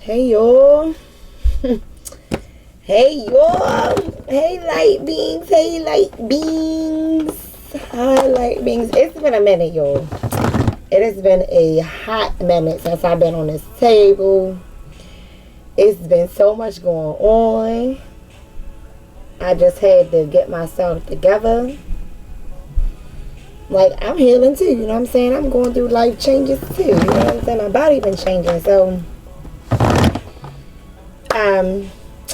Hey y'all. Hey y'all. Hey light beings. Hey light beings. Hi light beings. It's been a minute, y'all. It has been a hot minute since I've been on this table. It's been so much going on. I just had to get myself together. Like, I'm healing too, you know what I'm saying? I'm going through life changes too, you know what I'm saying? My body been changing, so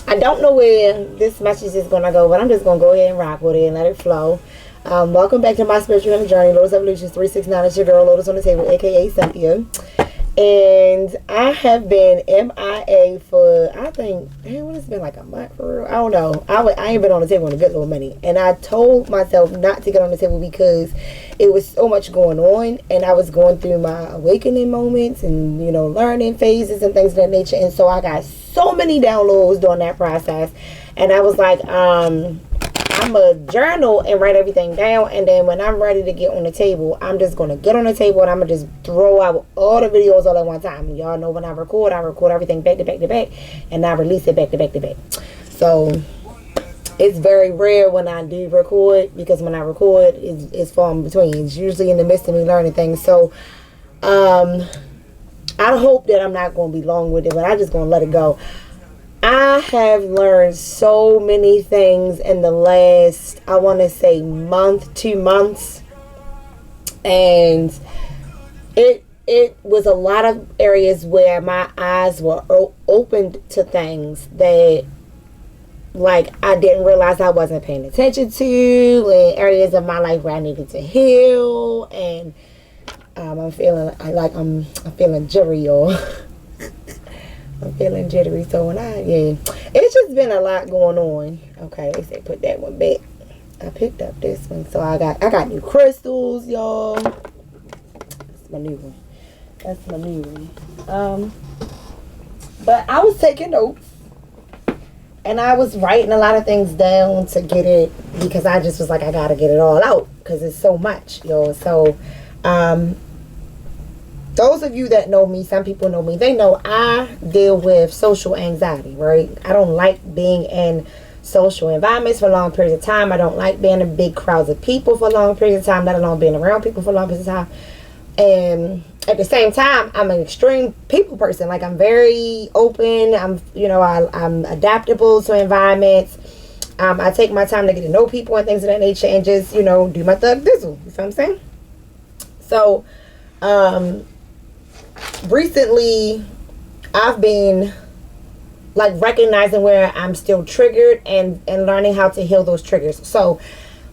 I don't know where this message is going to go, but I'm just going to go ahead and rock with it and let it flow. Welcome back to my spiritual healing journey, Lotus Evolutions 369. It's your girl, Lotus on the Table, aka Cynthia. And I have been MIA for, I think, it's been like a month for real. I don't know. I ain't been on the table in a good little minute. And I told myself not to get on the table because it was so much going on. And I was going through my awakening moments and, you know, learning phases and things of that nature. And so I got so many downloads during that process. And I was like, I'm a journal and write everything down, and then when I'm ready to get on the table, I'm just going to get on the table and I'm going to just throw out all the videos all at one time. Y'all know when I record everything back to back to back, and I release it back to back to back. So it's very rare when I do record, because when I record, it's far in between. It's usually in the midst of me learning things. So I hope that I'm not going to be long with it, but I'm just going to let it go. I have learned so many things in the last, I want to say, month, 2 months. And it was a lot of areas where my eyes were opened to things that, like, I didn't realize I wasn't paying attention to, and areas of my life where I needed to heal. And I'm feeling jittery, y'all. I'm feeling jittery, so it's just been a lot going on. Okay, they say put that one back. I picked up this one, so I got new crystals, y'all. That's my new one. But I was taking notes, and I was writing a lot of things down to get it, because I just was like, I gotta get it all out, because it's so much, y'all. So, those of you that know me, some people know me, they know I deal with social anxiety, right? I don't like being in social environments for long periods of time. I don't like being in big crowds of people for long periods of time, let alone being around people for long periods of time. And at the same time, I'm an extreme people person. Like, I'm very open. I'm adaptable to environments. I take my time to get to know people and things of that nature, and just, do my thug dizzle. You know what I'm saying? So, recently I've been like recognizing where I'm still triggered and learning how to heal those triggers. So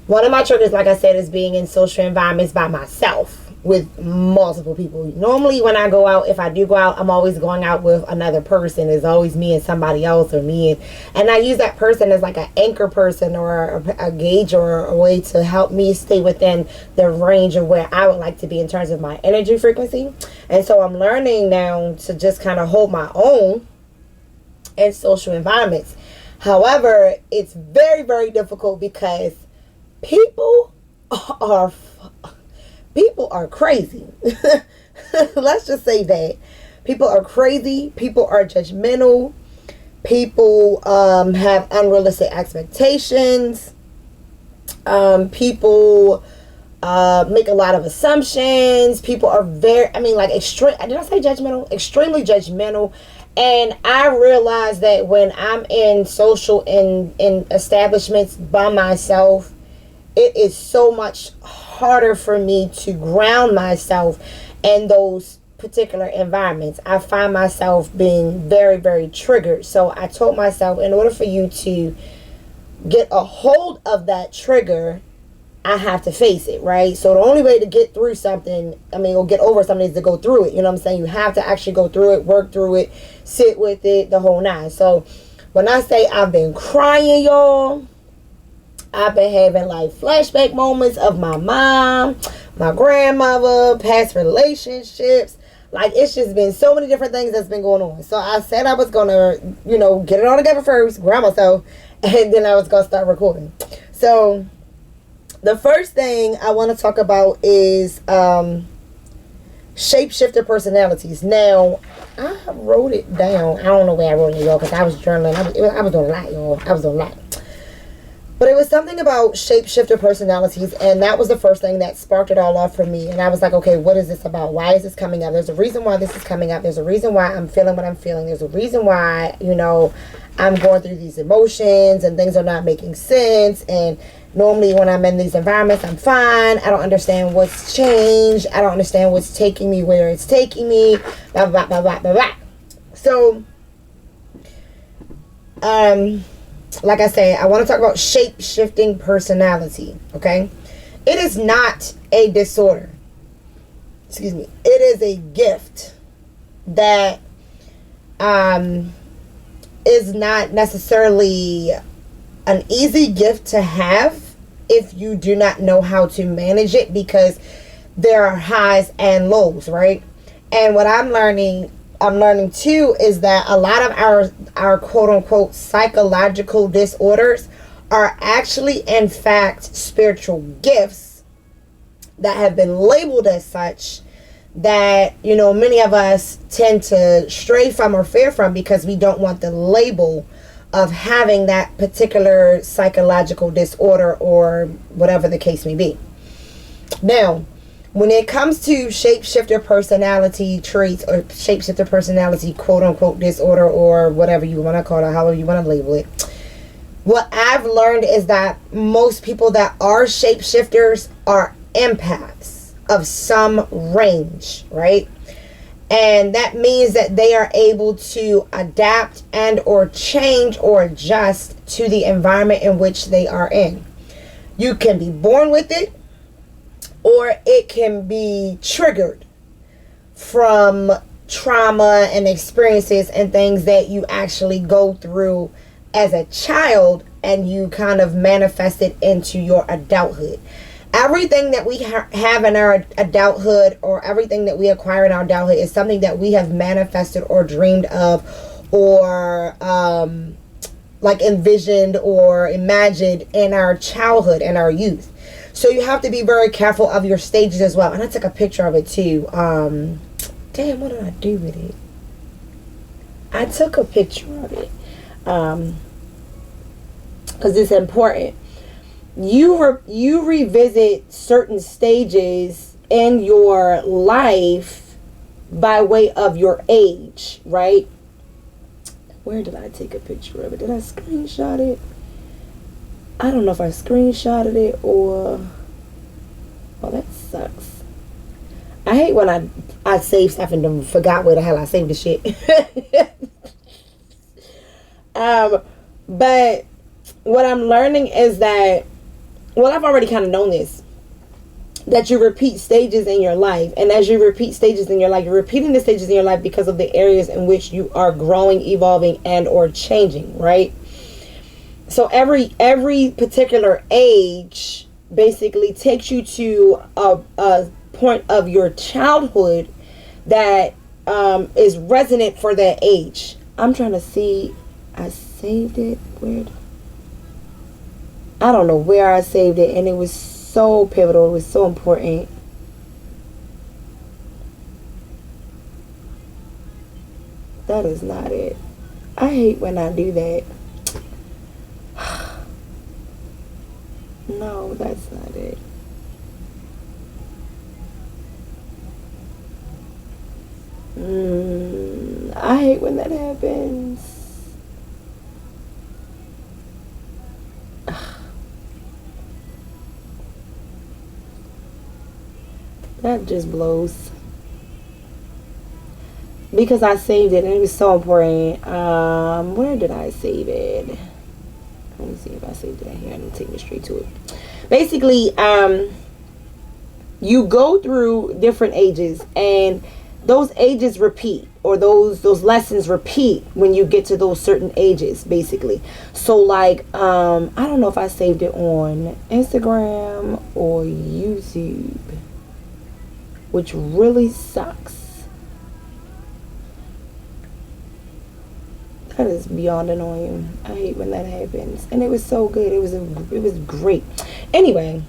one of my triggers, like I said, is being in social environments by myself with multiple people. Normally when I go out, if I do go out, I'm always going out with another person. It's always me and somebody else, or me and I use that person as like an anchor person, or a gauge, or a way to help me stay within the range of where I would like to be in terms of my energy frequency. And so I'm learning now to just kind of hold my own in social environments. However, it's very, very difficult because people are crazy. Let's just say that. People are crazy. People are judgmental. People have unrealistic expectations. People make a lot of assumptions. People are extreme. Did I say judgmental? Extremely judgmental. And I realize that when I'm in social in establishments by myself, it is so much harder for me to ground myself in those particular environments. I find myself being very, very triggered. So I told myself, in order for you to get a hold of that trigger, I have to face it, right? So the only way to get through something, or get over something, is to go through it. You know what I'm saying? You have to actually go through it, work through it, sit with it, the whole nine. So when I say I've been crying, y'all, I've been having like flashback moments of my mom, my grandmother, past relationships. Like, it's just been so many different things that's been going on. So I said I was going to, get it all together first, ground myself, and then I was going to start recording. So the first thing I want to talk about is shapeshifter personalities. Now, I wrote it down. I don't know where I wrote it, y'all, because I was journaling. I was doing a lot, y'all. I was doing a lot. But it was something about shapeshifter personalities, and that was the first thing that sparked it all off for me. And I was like, okay, what is this about? Why is this coming up? There's a reason why this is coming up. There's a reason why I'm feeling what I'm feeling. There's a reason why, you know, I'm going through these emotions and things are not making sense. And normally when I'm in these environments, I'm fine. I don't understand what's changed. I don't understand what's taking me where it's taking me. Blah, blah, blah, blah, blah, blah. So, like I say, I want to talk about shape-shifting personality, okay? It is not a disorder. Excuse me. It is a gift that is not necessarily an easy gift to have if you do not know how to manage it, because there are highs and lows, right? And what I'm learning too is that a lot of our quote unquote psychological disorders are actually in fact spiritual gifts that have been labeled as such, that, you know, many of us tend to stray from or fear from because we don't want the label of having that particular psychological disorder or whatever the case may be. Now, when it comes to shapeshifter personality traits or shapeshifter personality quote unquote disorder or whatever you want to call it, however you want to label it, what I've learned is that most people that are shapeshifters are empaths of some range, right? And that means that they are able to adapt and or change or adjust to the environment in which they are in. You can be born with it, or it can be triggered from trauma and experiences and things that you actually go through as a child, and you kind of manifest it into your adulthood. Everything that we have in our adulthood, or everything that we acquire in our adulthood, is something that we have manifested or dreamed of, or like envisioned or imagined in our childhood and our youth. So you have to be very careful of your stages as well. And I took a picture of it too. Damn, what did I do with it? I took a picture of it. Because it's important. You revisit certain stages in your life by way of your age, right? Where did I take a picture of it? Did I screenshot it? I don't know if I screenshotted it or... Oh, that sucks. I hate when I save stuff and then forgot where the hell I saved the shit. But what I'm learning is that, well, I've already kind of known this, that you repeat stages in your life. And as you repeat stages in your life, you're repeating the stages in your life because of the areas in which you are growing, evolving, and or changing, right? So every particular age basically takes you to a point of your childhood that is resonant for that age. I'm trying to see. I saved it. Where? I don't know where I saved it, and it was so pivotal. It was so important. That is not it. I hate when I do that. No, that's not it. I hate when that happens. That just blows. Because I saved it and it was so important. Where did I save it? Let me see if I saved it here. I'm gonna take me straight to it. Basically, you go through different ages, and those ages repeat, or those lessons repeat when you get to those certain ages, basically. So like, I don't know if I saved it on Instagram or YouTube, which really sucks. That is beyond annoying. I hate when that happens. And it was so good. It was great. Anyway,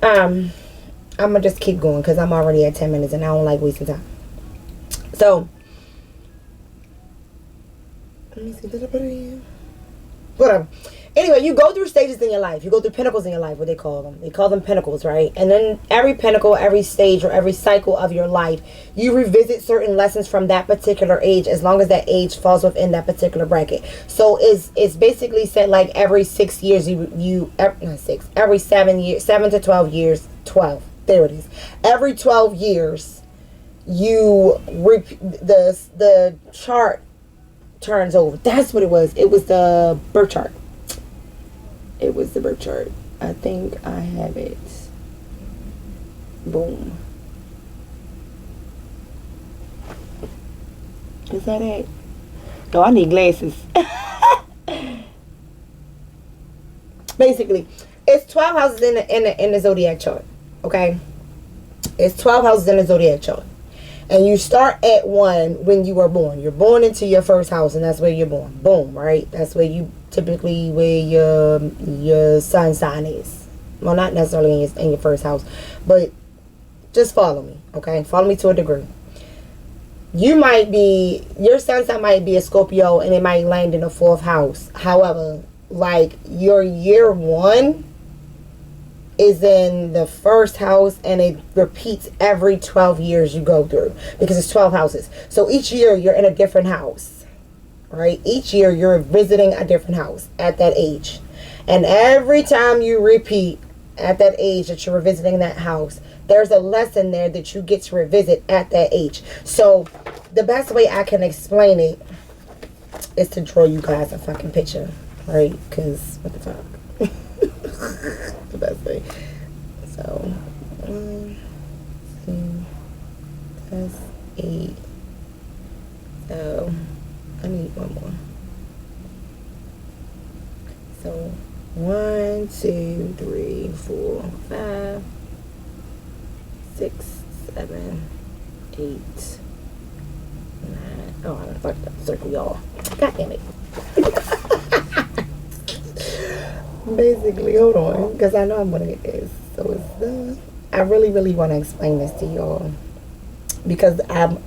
I'm gonna just keep going because I'm already at 10 minutes and I don't like wasting time. So Let me see. Did I put it in? Whatever. Anyway, you go through stages in your life. You go through pinnacles in your life, what they call them. They call them pinnacles, right? And then every pinnacle, every stage, or every cycle of your life, you revisit certain lessons from that particular age, as long as that age falls within that particular bracket. So it's basically said like every 6 years, every 7 years, 7 to 12 years, 12. There it is. Every 12 years, the chart turns over. That's what it was. It was the birth chart. It was the birth chart. I think I have it. Boom. Is that it? Oh, I need glasses. Basically, it's 12 houses in the zodiac chart. Okay? It's 12 houses in the zodiac chart. And you start at 1 when you are born. You're born into your first house, and that's where you're born. Boom, right? That's where you typically where your sun sign is. Well, not necessarily in your first house, but just follow me, okay? Follow me to a degree. Your sun sign might be a Scorpio, and it might land in the 4th house. However, like your year 1 is in the 1st house, and it repeats every 12 years you go through, because it's 12 houses. So each year you're in a different house. Right? Each year you're visiting a different house at that age. And every time you repeat at that age that you're revisiting that house, there's a lesson there that you get to revisit at that age. So the best way I can explain it is to draw you guys a fucking picture. Right? Because what the fuck? The best way. So 1, 2, that's 8. So I need one more. So 1, 2, 3, 4, 5, 6, 7, 8, 9. Oh, I fucked up the circle, y'all. God damn it. Basically, hold on, because I know I'm gonna get this. So it's I really want to explain this to y'all, because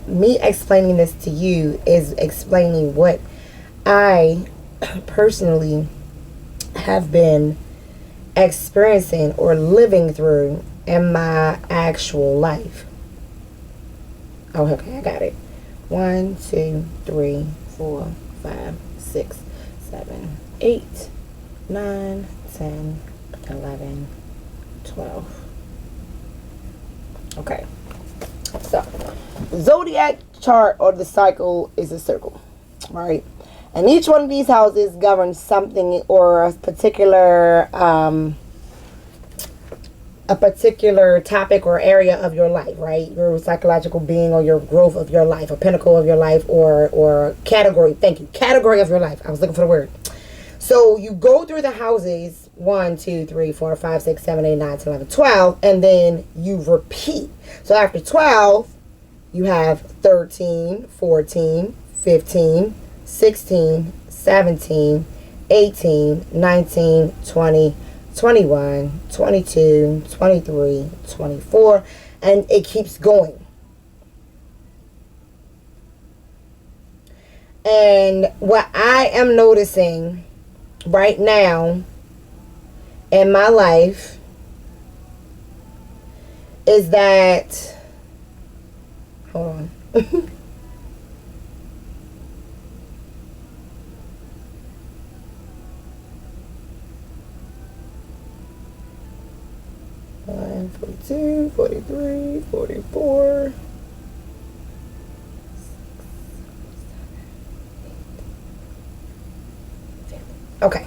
me explaining this to you is explaining what I personally have been experiencing or living through in my actual life. Oh, okay, I got it. 1, 2, 3, 4, 5, 6, 7, 8, 9, 10, 11, 12. Okay. So, the zodiac chart or the cycle is a circle, right? And each one of these houses governs something or a particular topic or area of your life, right? Your psychological being or your growth of your life, a pinnacle of your life, or category. Thank you. Category of your life. I was looking for the word. So you go through the houses 1, 2, 3, 4, 5, 6, 7, 8, 9, 10, 11, 12, and then you repeat. So after 12, you have 13, 14, 15, 16, 17, 18, 19, 20, 21, 22, 23, 24, and it keeps going. And what I am noticing right now in my life is that, hold on. One, 42, 43, 44. Okay,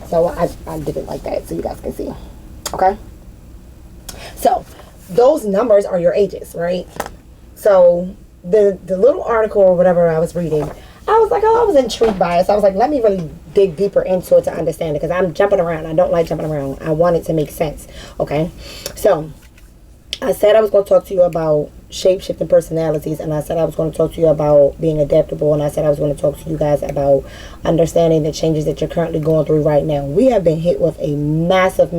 so I did it like that so you guys can see. Okay, so those numbers are your ages, right? So the little article or whatever I was reading, I was like, I was intrigued by it. So I was like, let me really dig deeper into it to understand it, because I'm jumping around. I don't like jumping around. I want it to make sense. Okay, so I said I was going to talk to you about shape-shifting personalities, and I said I was going to talk to you about being adaptable, and I said I was going to talk to you guys about understanding the changes that you're currently going through right now. We have been hit with a massive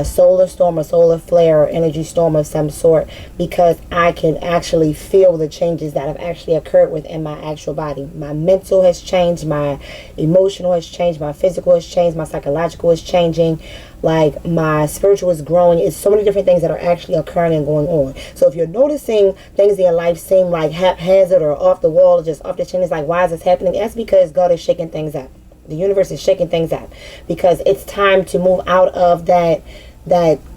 solar storm or solar flare or energy storm of some sort, because I can actually feel the changes that have actually occurred within my actual body. My mental has changed, my emotional has changed, my physical has changed, my psychological is changing, like my spiritual is growing. It's so many different things that are actually occurring and going on. So if you're noticing things in your life seem like haphazard or off the wall or just off the chain, it's like, why is this happening? That's because God is shaking things up. The universe is shaking things up, because it's time to move out of that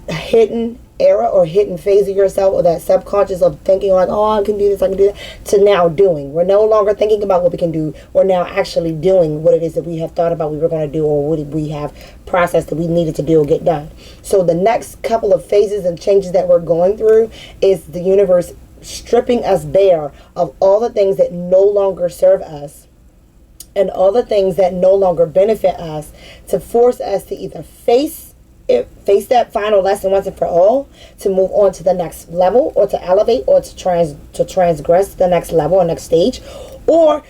hidden era or hidden phase of yourself, or that subconscious of thinking like, oh, I can do this, I can do that, to now doing. We're no longer thinking about what we can do. We're now actually doing what it is that we have thought about we were going to do, or what we have processed that we needed to do or get done. So the next couple of phases and changes that we're going through is the universe stripping us bare of all the things that no longer serve us and all the things that no longer benefit us, to force us to either face that final lesson once and for all, to move on to the next level, or to elevate, or to transgress the next level or next stage, or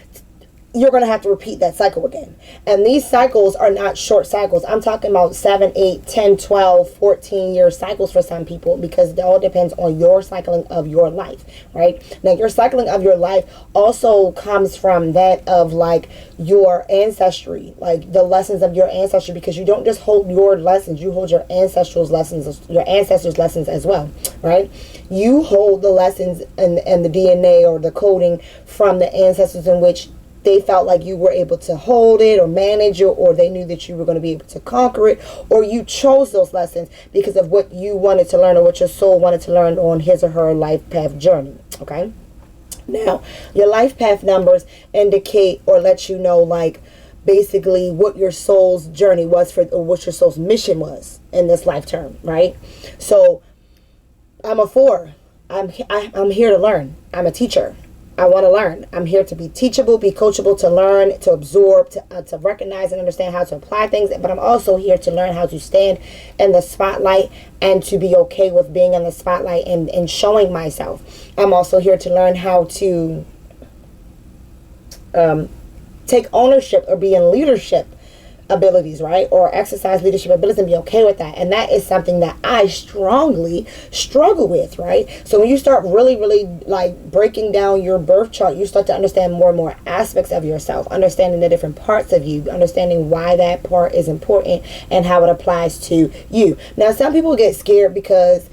you're going to have to repeat that cycle again. And these cycles are not short cycles. I'm talking about 7, 8, 10, 12, 14 year cycles for some people, because it all depends on your cycling of your life, right? Now, your cycling of your life also comes from that of like your ancestry, like the lessons of your ancestry, because you don't just hold your lessons, you hold your ancestors' lessons as well, right? You hold the lessons and the DNA or the coding from the ancestors in which they felt like you were able to hold it or manage it, or they knew that you were going to be able to conquer it, or you chose those lessons because of what you wanted to learn or what your soul wanted to learn on his or her life path journey. Okay. Now, your life path numbers indicate or let you know, like, basically what your soul's journey was for, or what your soul's mission was in this life term, right? So I'm a 4. I'm here to learn. I'm a teacher. I want to learn. I'm here to be teachable, be coachable, to learn, to absorb, to recognize and understand how to apply things. But I'm also here to learn how to stand in the spotlight and to be okay with being in the spotlight and showing myself. I'm also here to learn how to take ownership or be in leadership abilities, right? Or exercise leadership abilities and be okay with that. And that is something that I strongly struggle with, right? So when you start really like breaking down your birth chart, you start to understand more and more aspects of yourself, understanding the different parts of you, understanding why that part is important and how it applies to you. Now, some people get scared because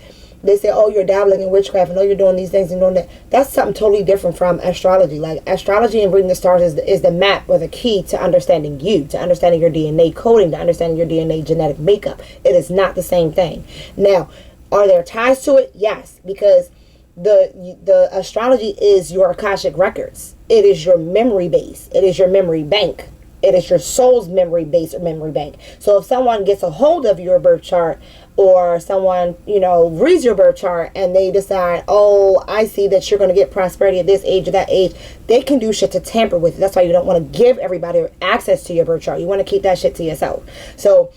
they say, oh, you're dabbling in witchcraft, and oh, you're doing these things and doing that. That's something totally different from astrology. Like, astrology and reading the stars is the map or the key to understanding you, to understanding your DNA coding, to understanding your DNA genetic makeup. It is not the same thing. Now, are there ties to it? Yes, because the astrology is your Akashic records. It is your memory base. It is your memory bank. It is your soul's memory base or memory bank. So if someone gets a hold of your birth chart, or someone, reads your birth chart and they decide, oh, I see that you're going to get prosperity at this age or that age, they can do shit to tamper with it. That's why you don't want to give everybody access to your birth chart. You want to keep that shit to yourself. So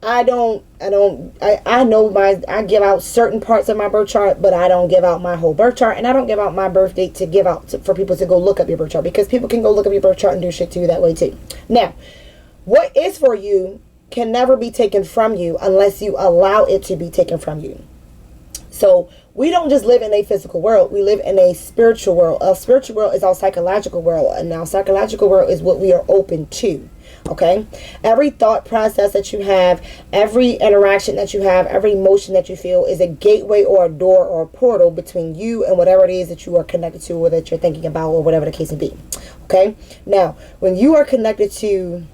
I know I give out certain parts of my birth chart, but I don't give out my whole birth chart, and I don't give out my birth date to give out for people to go look up your birth chart, because people can go look up your birth chart and do shit to you that way too. Now, what is for you can never be taken from you unless you allow it to be taken from you. So we don't just live in a physical world. We live in a spiritual world. A spiritual world is our psychological world. And our psychological world is what we are open to. Okay? Every thought process that you have, every interaction that you have, every emotion that you feel is a gateway or a door or a portal between you and whatever it is that you are connected to, or that you're thinking about, or whatever the case may be. Okay? Now, when you are connected to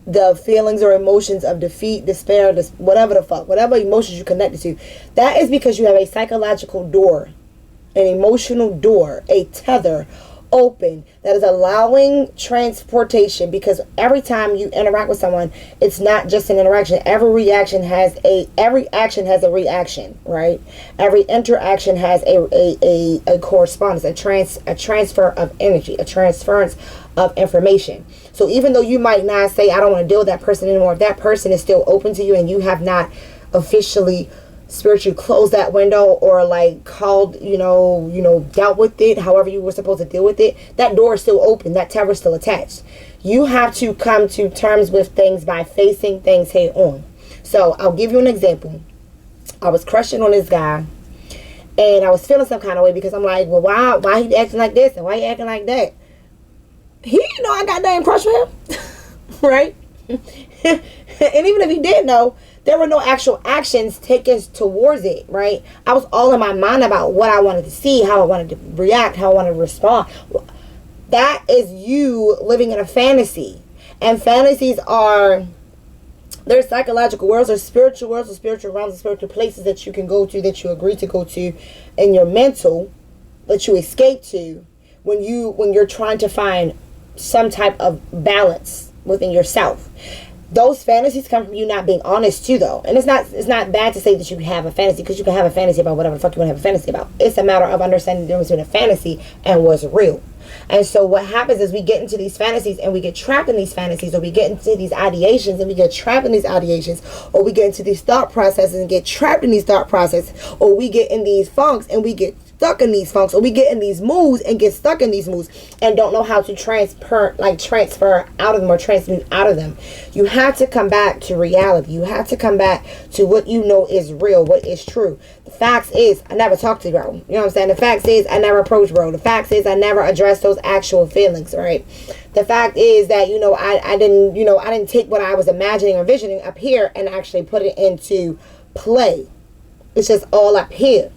the feelings or emotions of defeat, despair, whatever emotions you connected to, that is because you have a psychological door, an emotional door, a tether open that is allowing transportation. Because every time you interact with someone, it's not just an interaction. Every action has a reaction, right? Every interaction has a correspondence, a transfer of energy, a transference of information. So even though you might not say, I don't want to deal with that person anymore, if that person is still open to you and you have not officially spiritually closed that window, or like called, dealt with it however you were supposed to deal with it, that door is still open, that tether is still attached. You have to come to terms with things by facing things head on. So I'll give you an example. I was crushing on this guy, and I was feeling some kind of way because I'm like, well, why he acting like this and why he acting like that? He didn't know I got damn crush with him, right? And even if he did know, there were no actual actions taken towards it, right? I was all in my mind about what I wanted to see, how I wanted to react, how I wanted to respond. That is you living in a fantasy. And fantasies are, there's psychological worlds or spiritual realms or spiritual places that you can go to, that you agree to go to in your mental, that you escape to when you're trying to find some type of balance within yourself. Those fantasies come from you not being honest too, though. And it's not bad to say that you have a fantasy, because you can have a fantasy about whatever the fuck you want to have a fantasy about. It's a matter of understanding the difference between a fantasy and what's real. And so what happens is we get into these fantasies and we get trapped in these fantasies, or we get into these ideations and we get trapped in these ideations, or we get into these thought processes and get trapped in these thought processes, or we get in these funks and we get stuck in these funks, or we get in these moods and get stuck in these moods and don't know how to transfer out of them or transmute out of them. You have to come back to reality. You have to come back to what you know is real, what is true. The facts is I never talked to bro. You know what I'm saying? The facts is I never approached bro. The facts is I never addressed those actual feelings, right? The fact is that, I didn't take what I was imagining or visioning up here and actually put it into play. It's just all up here.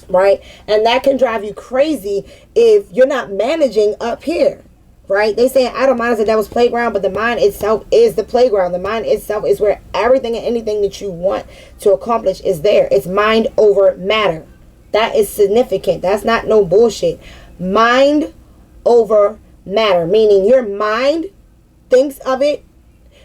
Right? And that can drive you crazy if you're not managing up here. Right? They say idle mind is the devil's playground, but the mind itself is the playground. The mind itself is where everything and anything that you want to accomplish is there. It's mind over matter. That is significant. That's not no bullshit. Mind over matter, meaning your mind thinks of it,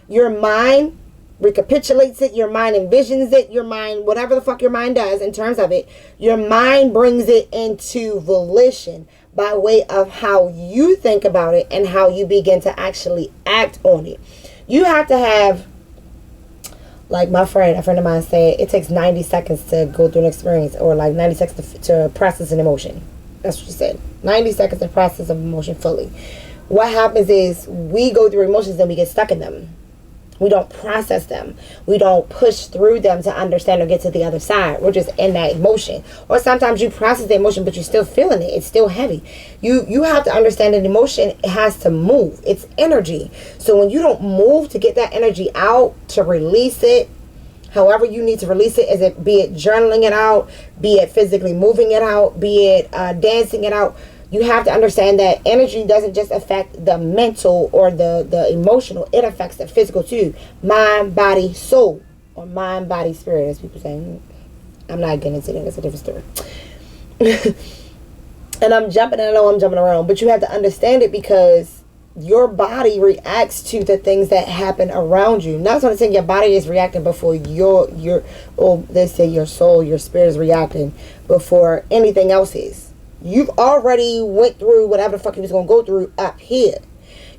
your mind recapitulates it, your mind envisions it, your mind, whatever the fuck your mind does in terms of it, your mind brings it into volition by way of how you think about it and how you begin to actually act on it. You have to have, like a friend of mine said, it takes 90 seconds to go through an experience, or like 90 seconds to process an emotion. That's what she said. 90 seconds to process an emotion fully. What happens is we go through emotions and we get stuck in them. We don't process them. We don't push through them to understand or get to the other side. We're just in that emotion. Or sometimes you process the emotion, but you're still feeling it. It's still heavy. You have to understand that emotion has to move. It's energy. So when you don't move to get that energy out, to release it, however you need to release it, be it journaling it out, be it physically moving it out, be it dancing it out, you have to understand that energy doesn't just affect the mental or the emotional. It affects the physical too. Mind, body, soul. Or mind, body, spirit, as people say. I'm not getting into that. That's a different story. And I know I'm jumping around. But you have to understand it, because your body reacts to the things that happen around you. Not so saying your body is reacting before let's say your soul, your spirit is reacting before anything else is. You've already went through whatever the fuck you was going to go through up here.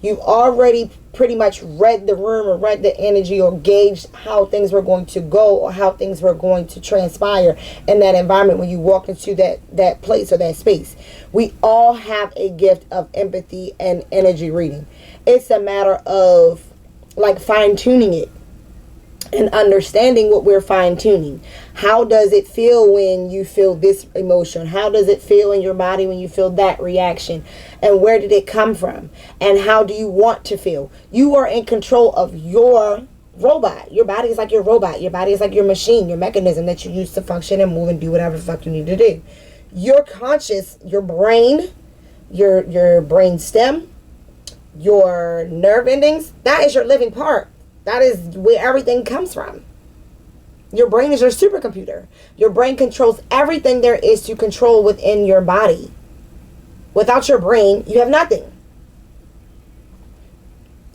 You've already pretty much read the room or read the energy or gauged how things were going to go or how things were going to transpire in that environment when you walk into that place or that space. We all have a gift of empathy and energy reading. It's a matter of like fine-tuning it and understanding what we're fine-tuning. How does it feel when you feel this emotion? How does it feel in your body when you feel that reaction? And where did it come from? And how do you want to feel? You are in control of your robot. Your body is like your robot. Your body is like your machine, your mechanism that you use to function and move and do whatever the fuck you need to do. Your conscious, your brain, your brain stem, your nerve endings, that is your living part. That is where everything comes from. Your brain is your supercomputer. Your brain controls everything there is to control within your body. Without your brain, you have nothing.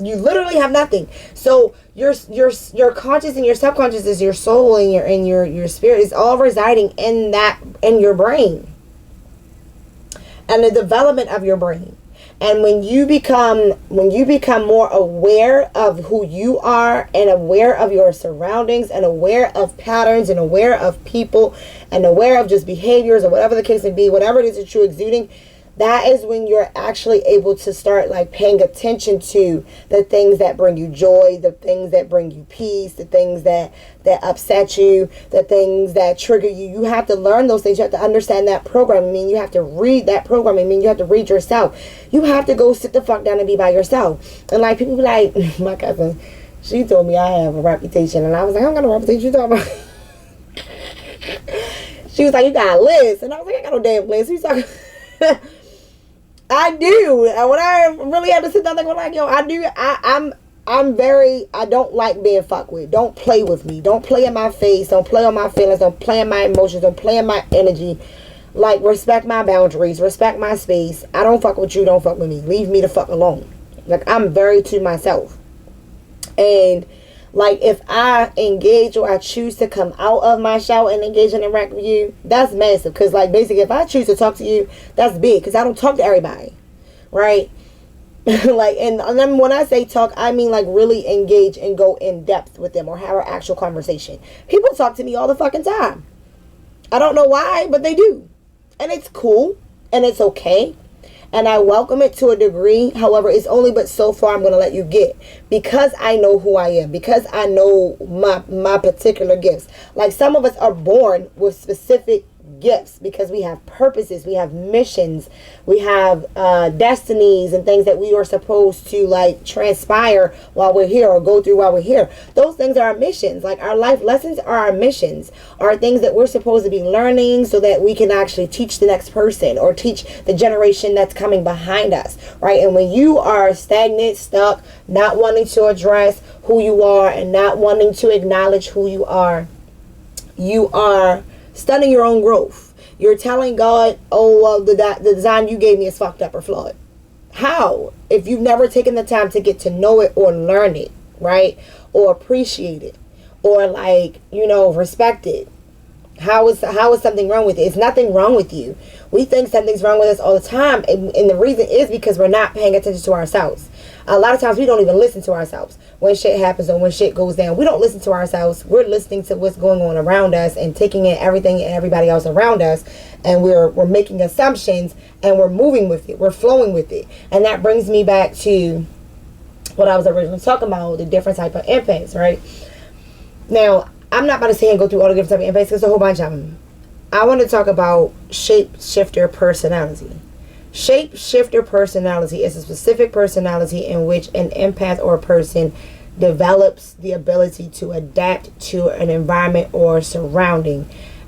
You literally have nothing. So your conscious and your subconscious is your soul and your spirit is all residing in your brain. And the development of your brain. And when you become more aware of who you are and aware of your surroundings and aware of patterns and aware of people and aware of just behaviors or whatever the case may be, whatever it is that you're exuding, that is when you're actually able to start like paying attention to the things that bring you joy, the things that bring you peace, the things that upset you, the things that trigger you. You have to learn those things. You have to understand that programming. I mean, you have to read that programming. I mean, you have to read yourself. You have to go sit the fuck down and be by yourself. And like people be like, my cousin, she told me I have a reputation, and I was like, I don't got no reputation. You talking about? She was like, you got a list, and I was like, I got no damn list. Who's talking? I do. And when I really had to sit down, like, yo, I do. I don't like being fucked with. Don't play with me. Don't play in my face. Don't play on my feelings. Don't play in my emotions. Don't play in my energy. Like, respect my boundaries. Respect my space. I don't fuck with you. Don't fuck with me. Leave me the fuck alone. Like, I'm very to myself. And like, if I engage or I choose to come out of my shell and engage and interact with you, that's massive. Because, like, basically, if I choose to talk to you, that's big. Because I don't talk to everybody. Right? Like, and then when I say talk, I mean, like, really engage and go in depth with them or have an actual conversation. People talk to me all the fucking time. I don't know why, but they do. And it's cool. And it's okay. And I welcome it to a degree. However, it's only but so far I'm going to let you get. Because I know who I am. Because I know my particular gifts. Like, some of us are born with specific gifts. Because we have purposes. We have missions. We have destinies and things that we are supposed to, like, transpire while we're here. Or go through while we're here. Those things are our missions. Like, our life lessons are our missions. Are things that we're supposed to be learning so that we can actually teach the next person. Or teach the generation that's coming behind us. Right? And when you are stagnant, stuck, not wanting to address who you are and not wanting to acknowledge who you are stunning your own growth. You're telling God, oh, well, the design you gave me is fucked up or flawed. How? If you've never taken the time to get to know it or learn it, right? Or appreciate it. Or, like, you know, respect it. How is something wrong with it? It's nothing wrong with you. We think something's wrong with us all the time. And the reason is because we're not paying attention to ourselves. A lot of times we don't even listen to ourselves. When shit happens or when shit goes down, we don't listen to ourselves. We're listening to what's going on around us and taking in everything and everybody else around us. And we're making assumptions and we're moving with it. We're flowing with it. And that brings me back to what I was originally talking about, the different type of impacts, right? Now, I'm not about to say and go through all the different type of impacts. There's a whole bunch of them. I want to talk about shapeshifter personality. Shapeshifter personality is a specific personality in which an empath or a person develops the ability to adapt to an environment or surrounding,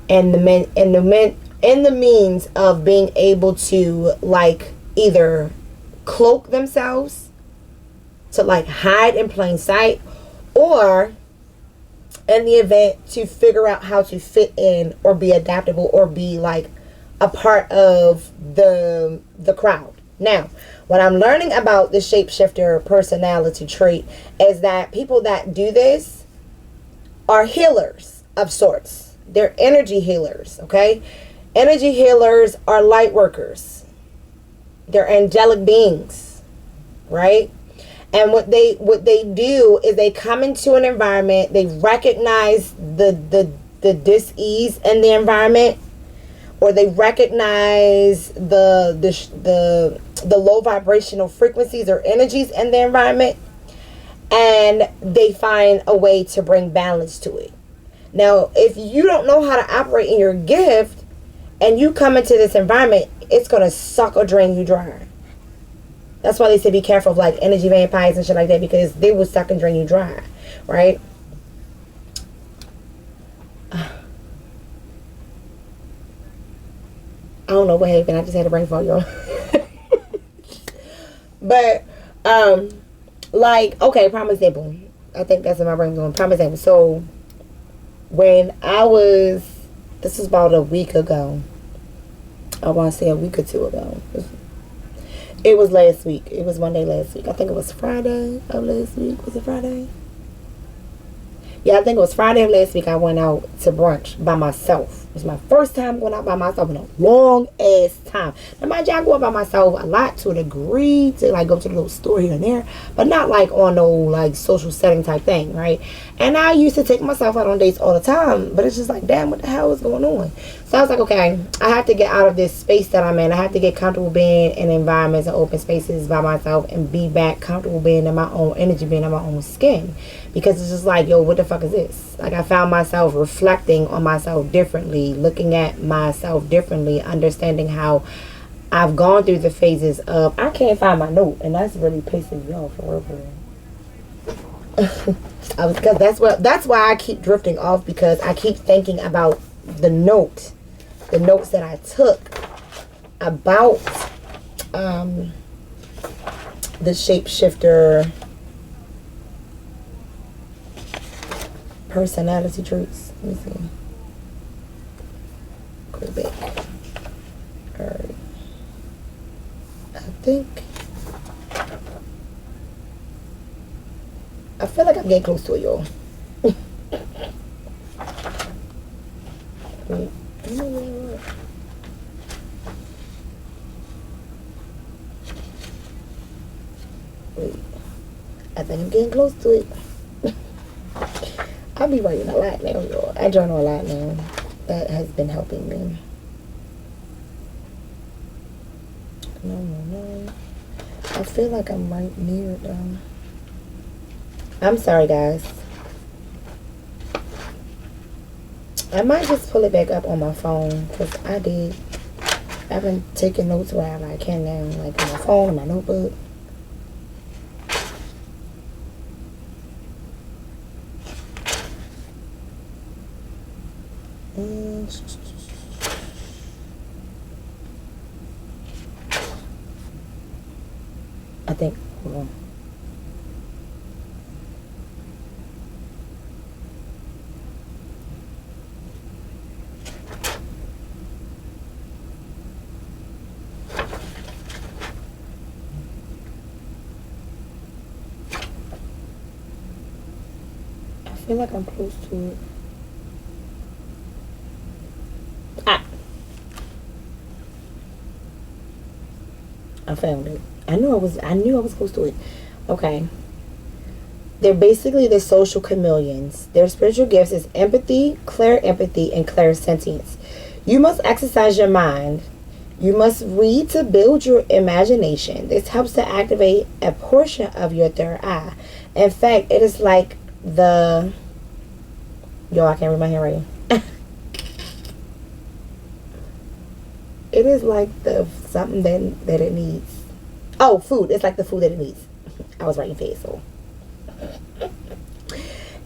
and the means of being able to, like, either cloak themselves, to, like, hide in plain sight, or in the event to figure out how to fit in or be adaptable or be, like, a part of the crowd. Now, what I'm learning about the shapeshifter personality trait is that people that do this are healers of sorts. They're energy healers, okay? Energy healers are light workers. They're angelic beings, right? And what they do is they come into an environment, they recognize the dis-ease in the environment, or they recognize the low vibrational frequencies or energies in the environment, and they find a way to bring balance to it. Now, if you don't know how to operate in your gift and you come into this environment, it's going to suck or drain you dry. That's why they say be careful of, like, energy vampires and shit like that, because they will suck and drain you dry, right? I don't know what happened. I just had a brain fog, y'all. But, like, okay, prime example. I think that's what my brain's going. Prime example. So, when this was about a week ago. I want to say a week or two ago. It was last week. It was one day last week. I think it was Friday of last week. Was it Friday? Yeah, I think it was Friday of last week. I went out to brunch by myself. It was my first time going out by myself in a long ass time. Now, mind you, I go out by myself a lot to a degree, to like go to the little store here and there, but not like on no like social setting type thing, right? And I used to take myself out on dates all the time, but it's just like, damn, what the hell is going on? So I was like, okay, I have to get out of this space that I'm in. I have to get comfortable being in environments and open spaces by myself and be back comfortable being in my own energy, being in my own skin. Because it's just like, yo, what the fuck is this? Like, I found myself reflecting on myself differently, looking at myself differently, understanding how I've gone through the phases of, I can't find my note, and that's really pissing me off for real. Because that's why I keep drifting off, because I keep thinking about the notes that I took about the shapeshifter personality traits. Let me see. Go back. Alright. I feel like I'm getting close to it, y'all. Wait. Wait. I think I'm getting close to it. I'll be writing a lot now, y'all. I journal a lot now. That has been helping me. No. I feel like I'm right near it, though. I'm sorry, guys. I might just pull it back up on my phone, because I've been taking notes wherever I can now, like on my phone, on my notebook. I think, hold on. I feel like I'm close to it. I found it. I knew I was close to it. Okay. They're basically the social chameleons. Their spiritual gifts is empathy, clairempathy, and clairsentience. You must exercise your mind. You must read to build your imagination. This helps to activate a portion of your third eye. In fact, it is like the... Yo, I can't read my handwriting. It is like the something that it needs. Oh, food. It's like the food that it needs. I was writing fast, so.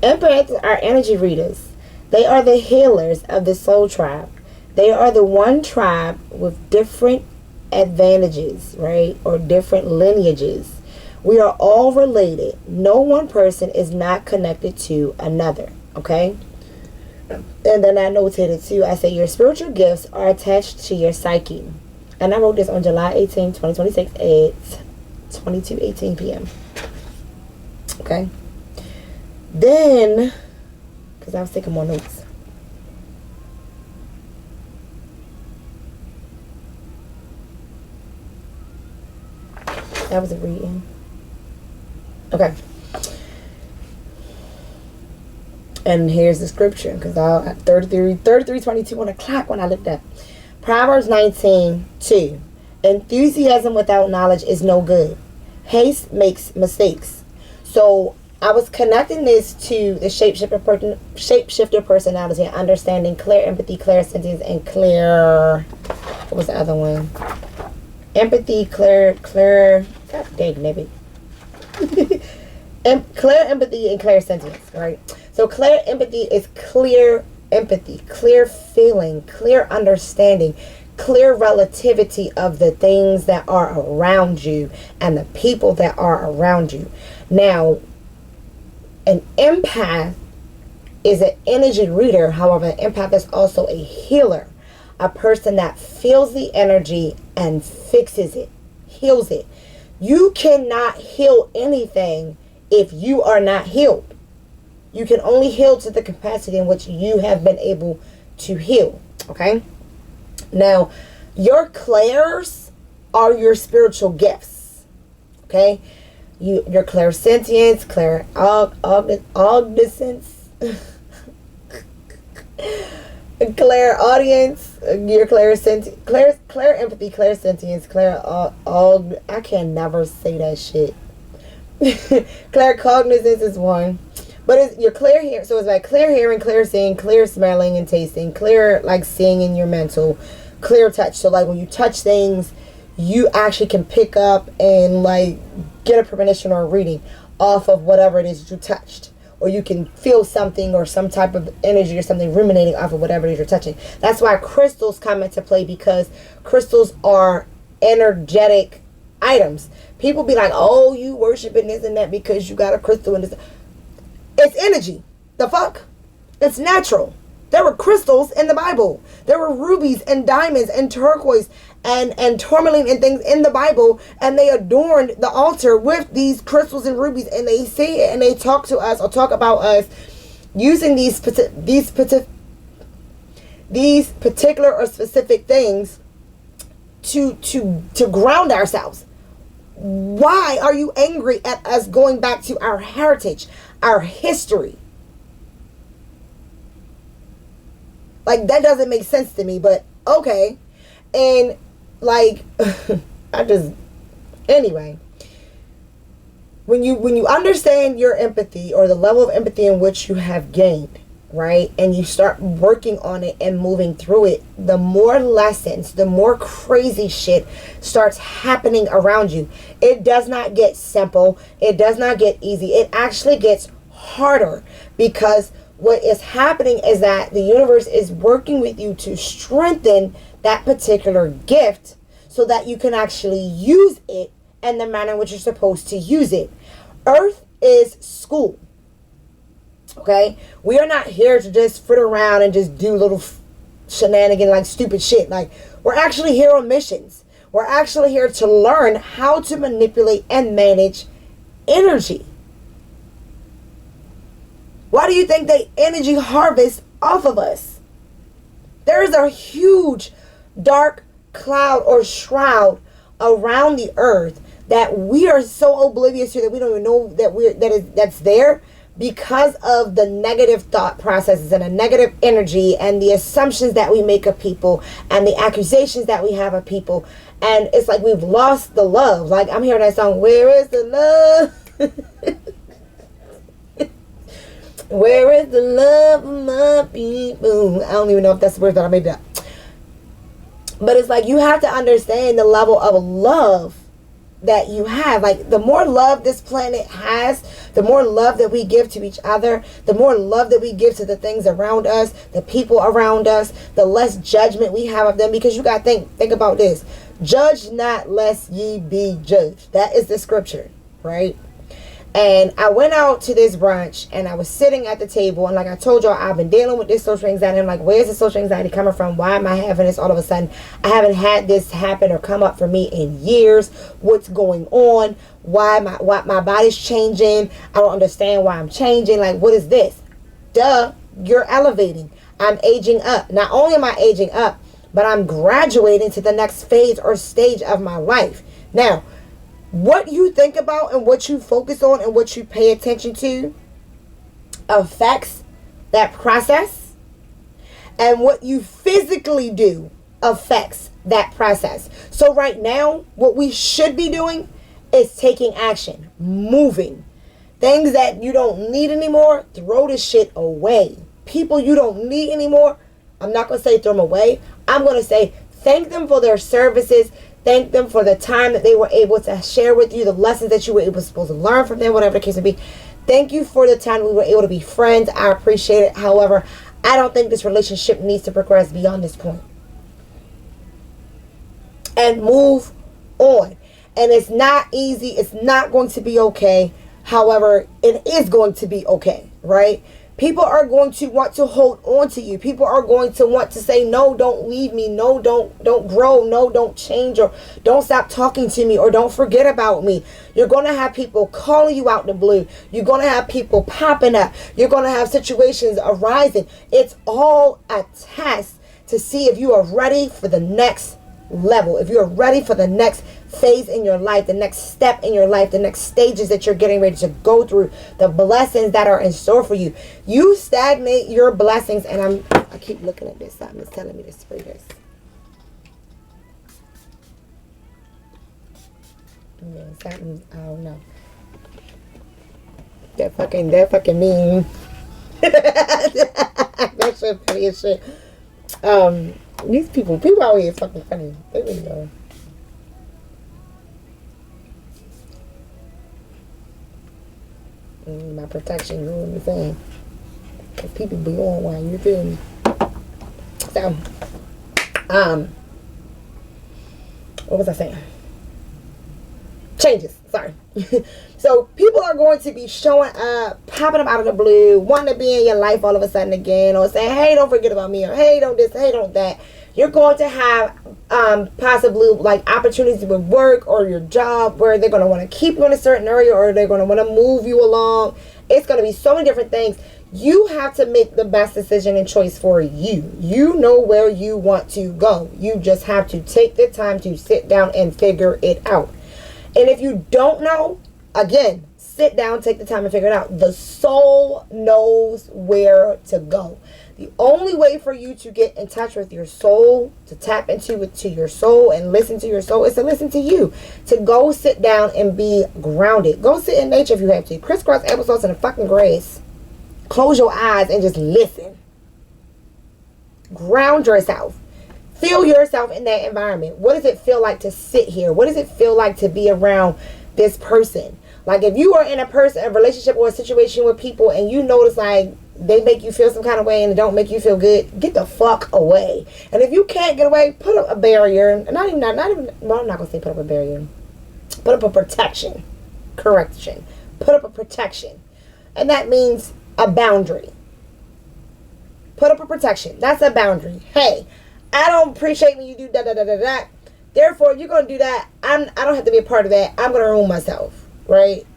Empaths are energy readers. They are the healers of the soul tribe. They are the one tribe with different advantages, right? Or different lineages. We are all related. No one person is not connected to another, okay? And then I notated too, I say your spiritual gifts are attached to your psyche. And I wrote this on July 18, 2026 at 22:18 p.m. Okay. Then, because I was taking more notes. That was a reading. Okay. And here's the scripture, because I 33:22 on the clock when I looked up. Proverbs 19:2. Enthusiasm without knowledge is no good. Haste makes mistakes. So I was connecting this to the shapeshifter personality and understanding clairempathy, clairsentience, and what was the other one? Empathy, God dang it. Clairempathy and clairsentience, right? So clairempathy is clear empathy, clear feeling, clear understanding, clear relativity of the things that are around you and the people that are around you. Now, an empath is an energy reader. However, an empath is also a healer, a person that feels the energy and fixes it, heals it. You cannot heal anything if you are not healed. You can only heal to the capacity in which you have been able to heal. Okay? Now, your clairs are your spiritual gifts. Okay? Your clairsentience, clairaudience, clairaudience, your clairsentience, clairempathy, clairsentience, I can never say that shit. Claircognizance is one. But it's your clear hearing. So it's like clear hearing, clear seeing, clear smelling and tasting, clear like seeing in your mental, clear touch. So like when you touch things, you actually can pick up and like get a premonition or a reading off of whatever it is that you touched. Or you can feel something or some type of energy or something ruminating off of whatever it is you're touching. That's why crystals come into play, because crystals are energetic items. People be like, oh, you worshiping this and that because you got a crystal and this. It's energy. The fuck? It's natural. There were crystals in the Bible. There were rubies and diamonds and turquoise and tourmaline and things in the Bible, and they adorned the altar with these crystals and rubies, and they say it and they talk to us or talk about us using these particular or specific things to ground ourselves. Why are you angry at us going back to our heritage, our history? Like, that doesn't make sense to me, but okay. And like, anyway, when you understand your empathy or the level of empathy in which you have gained, right, and you start working on it and moving through it, the more lessons, the more crazy shit starts happening around you. It does not get simple. It does not get easy. It actually gets harder, because what is happening is that the universe is working with you to strengthen that particular gift so that you can actually use it in the manner in which you're supposed to use it. Earth is school. Okay? We are not here to just foot around and just do little shenanigans, like stupid shit. Like, we're actually here on missions. We're actually here to learn how to manipulate and manage energy. Why do you think they energy harvest off of us? There is a huge dark cloud or shroud around the earth that we are so oblivious to that we don't even know that's there, because of the negative thought processes and the negative energy and the assumptions that we make of people and the accusations that we have of people. And it's like we've lost the love. Like, I'm hearing that song, "Where is the love?" Where is the love of my people? I don't even know if that's the word that I made up. But it's like you have to understand the level of love that you have. Like, the more love this planet has, the more love that we give to each other, the more love that we give to the things around us, the people around us, the less judgment we have of them. Because you got to think about this. Judge not lest ye be judged. That is the scripture, right? And I went out to this brunch and I was sitting at the table, and like I told y'all, I've been dealing with this social anxiety. I'm like, where's the social anxiety coming from? Why am I having this all of a sudden? I haven't had this happen or come up for me in years. What's going on? Why my body's changing? I don't understand why I'm changing. Like, what is this? Duh, you're elevating. I'm aging up. Not only am I aging up, but I'm graduating to the next phase or stage of my life. Now, what you think about and what you focus on and what you pay attention to affects that process, and what you physically do affects that process. So right now, what we should be doing is taking action, moving. Things that you don't need anymore, throw the shit away. People you don't need anymore, I'm not going to say throw them away. I'm going to say thank them for their services. Thank them for the time that they were able to share with you, the lessons that you were supposed to learn from them, whatever the case may be. Thank you for the time we were able to be friends. I appreciate it. However, I don't think this relationship needs to progress beyond this point. And move on. And it's not easy. It's not going to be okay. However, it is going to be okay, right? People are going to want to hold on to you. People are going to want to say, no, don't leave me. No, don't grow. No, don't change, or don't stop talking to me, or don't forget about me. You're going to have people calling you out the blue. You're going to have people popping up. You're going to have situations arising. It's all a test to see if you are ready for the next level, if you're ready for the next phase in your life, the next step in your life, the next stages that you're getting ready to go through, the blessings that are in store for you. You stagnate your blessings, and I keep looking at this. Something is telling me to spray this. Yeah, something, I don't know. That fucking mean. That shit funny as shit. These people out here is fucking funny. They really are. My protection, you know what I'm saying? Because people be on one, you feel me? So, what was I saying? Changes, sorry. So people are going to be showing up, popping up out of the blue, wanting to be in your life all of a sudden again, or saying, hey, don't forget about me, or hey, don't this, hey, don't that. You're going to have possibly like opportunities with work or your job where they're going to want to keep you in a certain area, or they're going to want to move you along. It's going to be so many different things. You have to make the best decision and choice for you. You know where you want to go. You just have to take the time to sit down and figure it out. And if you don't know, again, sit down, take the time and figure it out. The soul knows where to go. The only way for you to get in touch with your soul, to tap into your soul and listen to your soul, is to listen to you. To go sit down and be grounded. Go sit in nature if you have to. Crisscross applesauce in the fucking grass. Close your eyes and just listen. Ground yourself. Feel yourself in that environment. What does it feel like to sit here? What does it feel like to be around this person? Like if you are in a relationship or a situation with people and you notice like they make you feel some kind of way and it don't make you feel good, get the fuck away. And if you can't get away, put up a barrier. Not even, well, I'm not going to say put up a barrier. Put up a protection. Correction. Put up a protection. And that means a boundary. Put up a protection. That's a boundary. Hey, I don't appreciate when you do da. Therefore, if you're going to do that, I don't have to be a part of that. I'm going to ruin myself, right?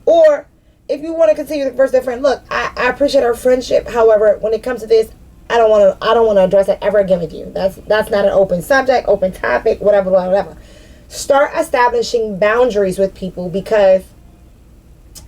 Or if you want to continue to converse with a friend, look, I appreciate our friendship. However, when it comes to this, I don't want to address it ever again with you. That's not an open subject, open topic, whatever. Start establishing boundaries with people, because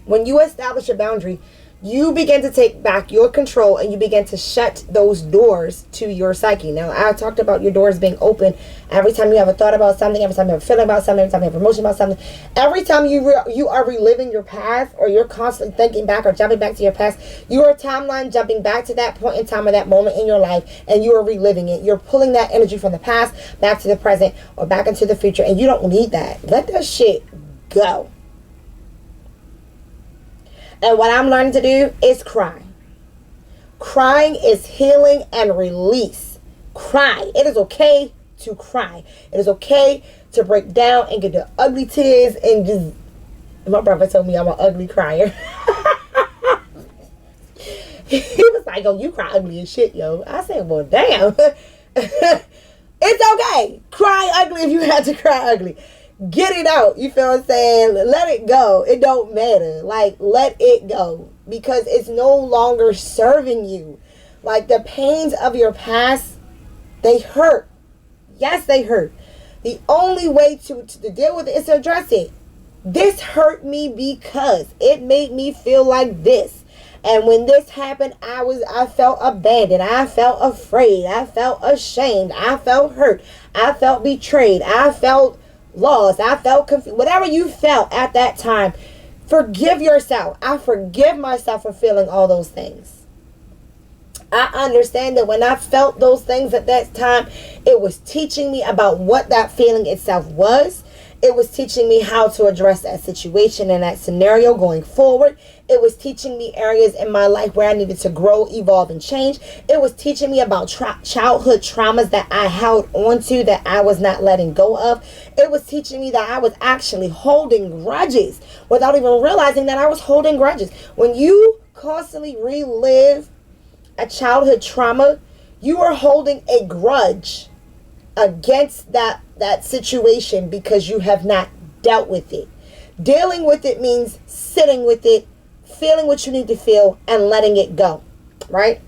when you establish a boundary, you begin to take back your control and you begin to shut those doors to your psyche. Now, I talked about your doors being open every time you have a thought about something, every time you have a feeling about something, every time you have emotion about something, every time you are reliving your past, or you're constantly thinking back or jumping back to your past. You are timeline jumping back to that point in time or that moment in your life, and you are reliving it. You're pulling that energy from the past back to the present or back into the future, and you don't need that. Let that shit go. And what I'm learning to do is cry. Crying is healing and release. Cry. It is okay to cry. It is okay to break down and get the ugly tears and just... My brother told me I'm an ugly crier. He was like, oh, you cry ugly as shit, yo. I said, well, damn. It's okay. Cry ugly if you have to cry ugly. Get it out. You feel what I'm saying? Let it go. It don't matter. Like, let it go. Because it's no longer serving you. Like, the pains of your past, they hurt. Yes, they hurt. The only way to deal with it is to address it. This hurt me because it made me feel like this. And when this happened, I felt abandoned. I felt afraid. I felt ashamed. I felt hurt. I felt betrayed. I felt lost. I felt confused. Whatever you felt at that time, forgive yourself. I forgive myself for feeling all those things. I understand that when I felt those things at that time, it was teaching me about what that feeling itself was. It was teaching me how to address that situation and that scenario going forward. It was teaching me areas in my life where I needed to grow, evolve, and change. It was teaching me about childhood traumas that I held onto that I was not letting go of. It was teaching me that I was actually holding grudges without even realizing that I was holding grudges. When you constantly relive a childhood trauma, you are holding a grudge against that situation because you have not dealt with it. Dealing with it means sitting with it, feeling what you need to feel, and letting it go, right?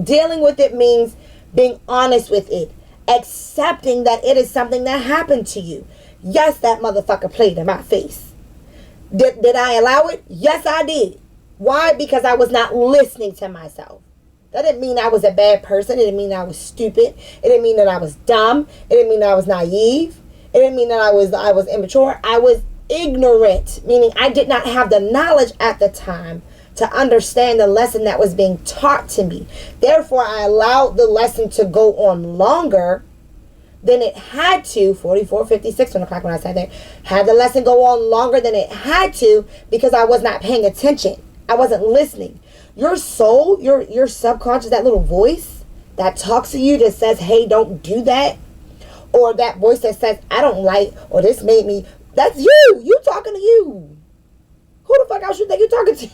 Dealing with it means being honest with it, accepting that it is something that happened to you. Yes, that motherfucker played in my face. Did I allow it? Yes, I did. Why? Because I was not listening to myself. That didn't mean I was a bad person. It didn't mean I was stupid. It didn't mean that I was dumb. It didn't mean that I was naive. It didn't mean that I was immature. I was ignorant, meaning I did not have the knowledge at the time to understand the lesson that was being taught to me. Therefore, I allowed the lesson to go on longer than it had to. 44, 56 1 o'clock when I said that. Had the lesson go on longer than it had to because I was not paying attention. I wasn't listening. Your soul, your subconscious, that little voice that talks to you that says, hey, don't do that. Or that voice that says, I don't like, or this made me. That's you. You talking to you. Who the fuck else you think you're talking to?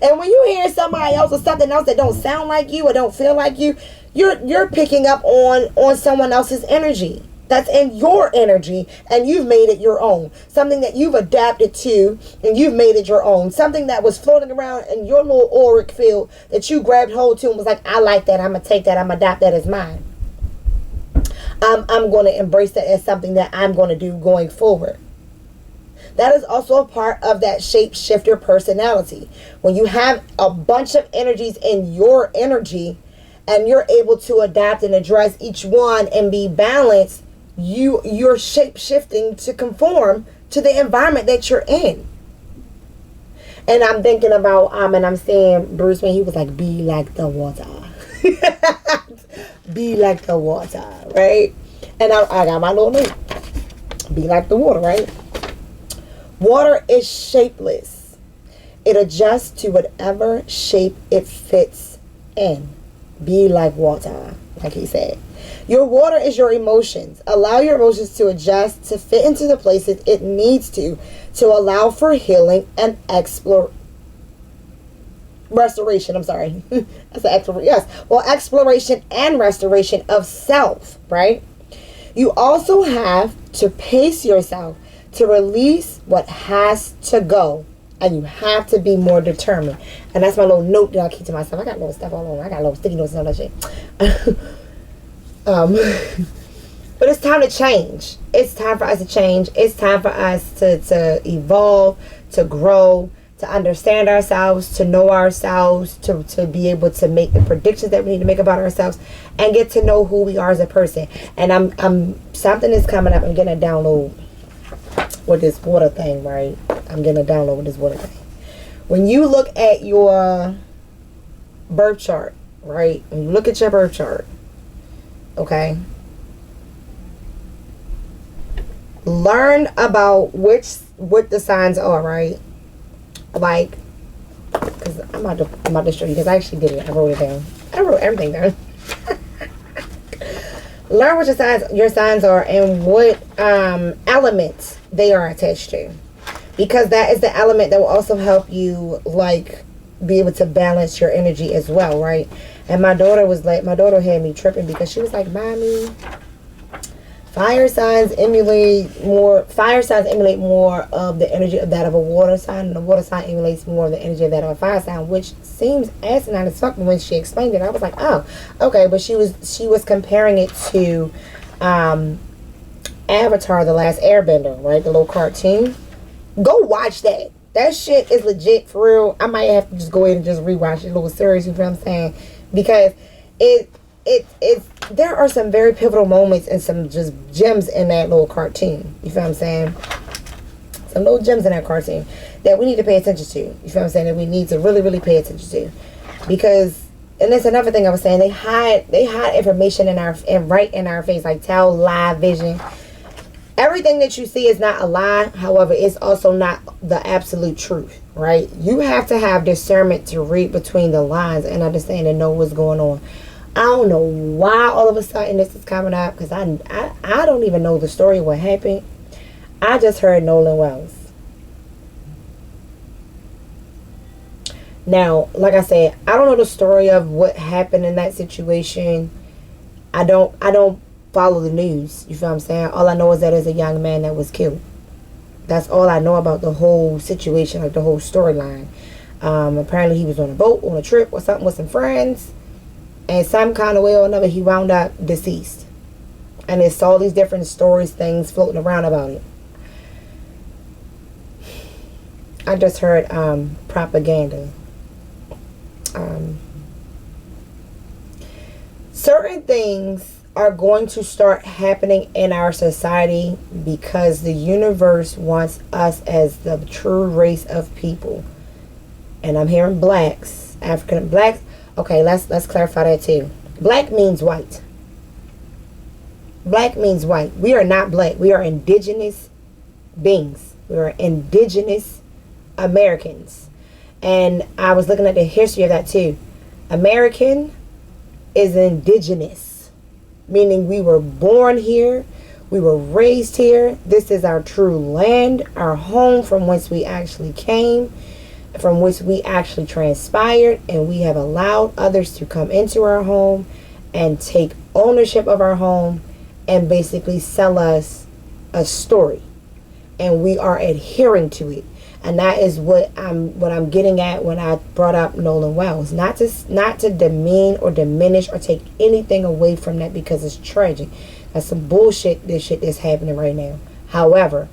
And when you hear somebody else or something else that don't sound like you or don't feel like you, you're picking up on someone else's energy that's in your energy, and you've made it your own. Something that you've adapted to and you've made it your own. Something that was floating around in your little auric field that you grabbed hold to and was like, I like that, I'm gonna take that, I'm gonna adopt that as mine. I'm going to embrace that as something that I'm going to do going forward. That is also a part of that shapeshifter personality. When you have a bunch of energies in your energy and you're able to adapt and address each one and be balanced, you're shape-shifting to conform to the environment that you're in. And I'm thinking about, and I'm saying, Bruce, when he was like, be like the water. Be like the water, right? And I got my little note. Be like the water, right? Water is shapeless. It adjusts to whatever shape it fits in. Be like water, like he said. Your water is your emotions. Allow your emotions to adjust to fit into the places it needs to allow for healing and restoration. I'm sorry. That's an exploration. Yes. Well, exploration and restoration of self, right? You also have to pace yourself to release what has to go. And you have to be more determined. And that's my little note that I keep to myself. I got little stuff all over. I got little sticky notes and all that shit. But it's time to change. It's time for us to change. It's time for us to evolve, to grow, to understand ourselves, to know ourselves, to be able to make the predictions that we need to make about ourselves, and get to know who we are as a person. And I'm something is coming up. I'm getting a download with this water thing, right? I'm getting a download with this water thing. When you look at your birth chart, right? When you look at your birth chart, okay? Learn about what the signs are, right? Like, because I'm about to show you, because I actually did it. I wrote it down. I wrote everything down. Learn what your signs are and what elements they are attached to, because that is the element that will also help you, like, be able to balance your energy as well, right? And my daughter had me tripping because she was like, Mommy, fire signs emulate more of the energy of that of a water sign, and the water sign emulates more of the energy of that of a fire sign, which seems asinine as fuck. When she explained it, I was like, oh, okay. But she was comparing it to Avatar: The Last Airbender, right? The little cartoon. Go watch that. That shit is legit for real. I might have to just go ahead and just rewatch the little series, you know what I'm saying? Because there are some very pivotal moments and some just gems in that little cartoon. You feel what I'm saying? Some little gems in that cartoon that we need to pay attention to. You feel what I'm saying? That we need to really, really pay attention to. Because, and that's another thing I was saying, they hide information right in our face, like tell, lie, vision. Everything that you see is not a lie. However, it's also not the absolute truth, right? You have to have discernment to read between the lines and understand and know what's going on. I don't know why all of a sudden this is coming up, because I don't even know the story of what happened. I just heard Nolan Wells. Now, like I said, I don't know the story of what happened in that situation. I don't follow the news. You feel what I'm saying? All I know is that there's a young man that was killed. That's all I know about the whole situation, like the whole storyline. Apparently he was on a boat, on a trip or something with some friends. And some kind of way or another, he wound up deceased. And it's all these different stories, things floating around about it. I just heard propaganda. Certain things are going to start happening in our society because the universe wants us as the true race of people. And I'm hearing blacks, African blacks. Okay, let's clarify that too. Black means white. Black means white. We are not black. We are indigenous beings. We are indigenous Americans. And I was looking at the history of that too. American is indigenous, meaning we were born here, we were raised here. This is our true land, our home from whence we actually came, from which we actually transpired, and we have allowed others to come into our home and take ownership of our home and basically sell us a story, and we are adhering to it. And that is what I'm getting at when I brought up Nolan Wells. Not to demean or diminish or take anything away from that, because it's tragic. That's some bullshit, this shit that's happening right now. However,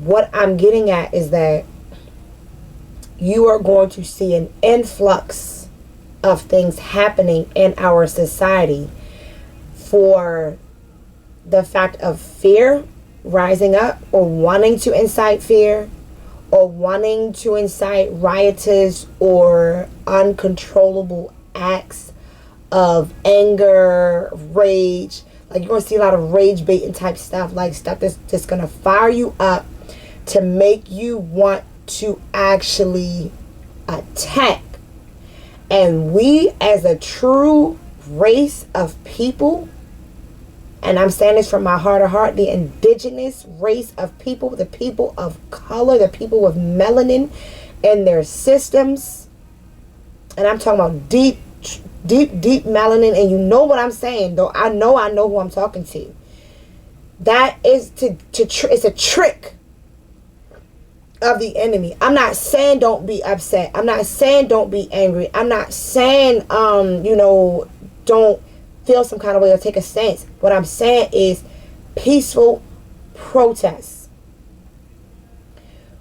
what I'm getting at is that you are going to see an influx of things happening in our society for the fact of fear rising up, or wanting to incite fear, or wanting to incite riotous or uncontrollable acts of anger, rage. Like, you're going to see a lot of rage baiting type stuff, like stuff that's just going to fire you up to make you want to actually attack. And we, as a true race of people, and I'm saying this from my heart of heart, the indigenous race of people, the people of color, the people with melanin in their systems, and I'm talking about deep melanin, and you know what I'm saying, though. I know who I'm talking to. That is it's a trick of the enemy. I'm not saying don't be upset. I'm not saying don't be angry. I'm not saying don't feel some kind of way or take a stance. What I'm saying is peaceful protests.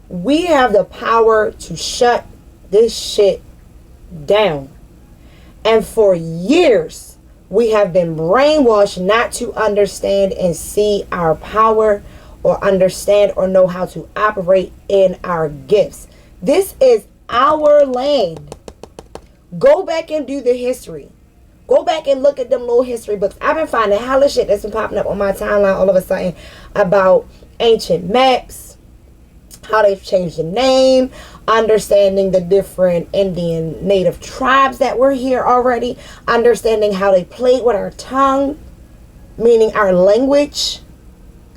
We have the power to shut this shit down. And for years, we have been brainwashed not to understand and see our power, or understand or know how to operate in our gifts. This is our land. Go back and do the history. Go back and look at them little history books. I've been finding hella shit that's been popping up on my timeline all of a sudden about ancient maps, how they've changed the name, understanding the different Indian native tribes that were here already, understanding how they played with our tongue, meaning our language,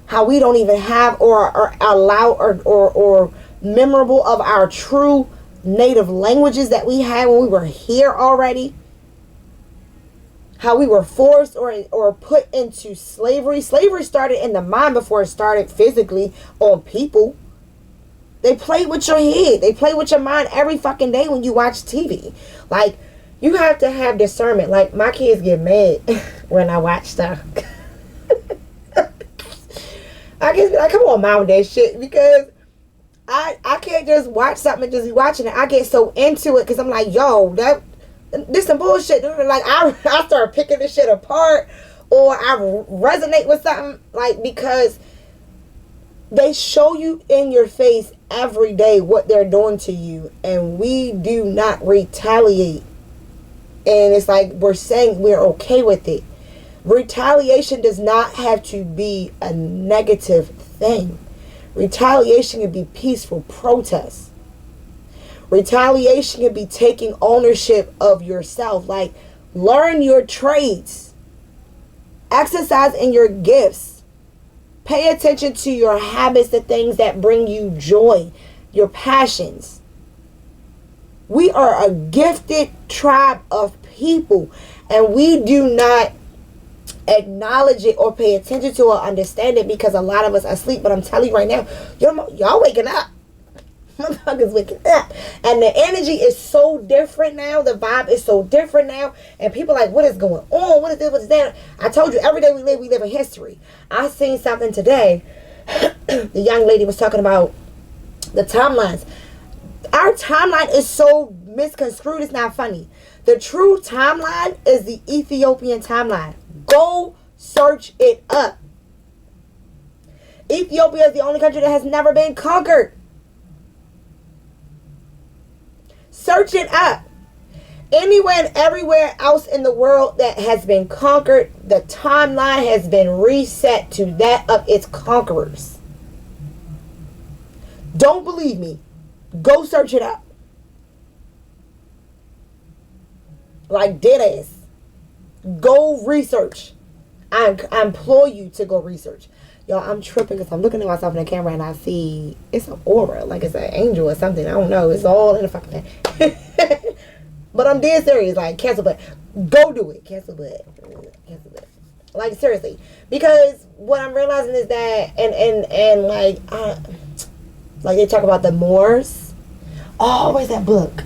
how we don't even have or allow or memorable of our true native languages that we had when we were here already. How we were forced or put into slavery. Slavery started in the mind before it started physically on people. They play with your head. They play with your mind every fucking day when you watch TV. Like, you have to have discernment. Like, my kids get mad when I watch stuff. I guess, like, come on, mom, that shit. Because I can't just watch something and just be watching it. I get so into it because I'm like, yo, this some bullshit. Like, I start picking this shit apart, or I resonate with something, like, because they show you in your face every day what they're doing to you, and we do not retaliate. And it's like we're saying we're okay with it. Retaliation does not have to be a negative thing. Retaliation can be peaceful protest. Retaliation can be taking ownership of yourself. Like, learn your trades. Exercise in your gifts. Pay attention to your habits, the things that bring you joy, your passions. We are a gifted tribe of people, and we do not acknowledge it or pay attention to or understand it because a lot of us are asleep. But I'm telling you right now, y'all waking up. Motherfuckers waking up. And the energy is so different now. The vibe is so different now. And people are like, what is going on? What is this? What is that? I told you, every day we live in history. I seen something today. The young lady was talking about the timelines. Our timeline is so misconstrued, it's not funny. The true timeline is the Ethiopian timeline. Go search it up. Ethiopia is the only country that has never been conquered. Search it up. Anywhere and everywhere else in the world that has been conquered, the timeline has been reset to that of its conquerors. Don't believe me? Go search it up. Like dead ass. Go research. I implore you to go research. Y'all, I'm tripping because I'm looking at myself in the camera and I see it's an aura, like it's an angel or something. I don't know. It's all in the fucking thing. But I'm dead serious. Like, cancel, but go do it. Cancel, but cancel it. Like, seriously. Because what I'm realizing is that, and like they talk about the Moors. Oh, where's that book?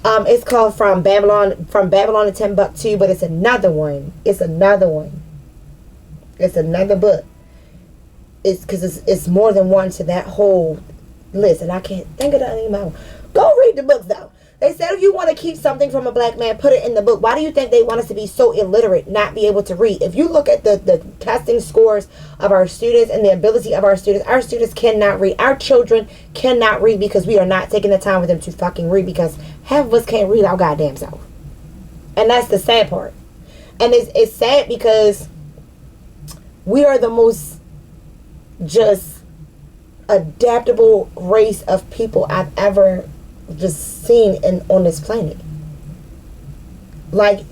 It's called From Babylon to Timbuktu, but it's another one. It's another one. It's another book. It's because it's more than one to that whole list, and I can't think of the name of it. Go read the books though. They said if you want to keep something from a black man, put it in the book. Why do you think they want us to be so illiterate, not be able to read? If you look at the testing scores of our students and the ability of our students cannot read. Our children cannot read because we are not taking the time with them to fucking read, because half of us can't read our goddamn self. And that's the sad part. And it's sad because we are the most just adaptable race of people I've ever just seen on this planet. Like,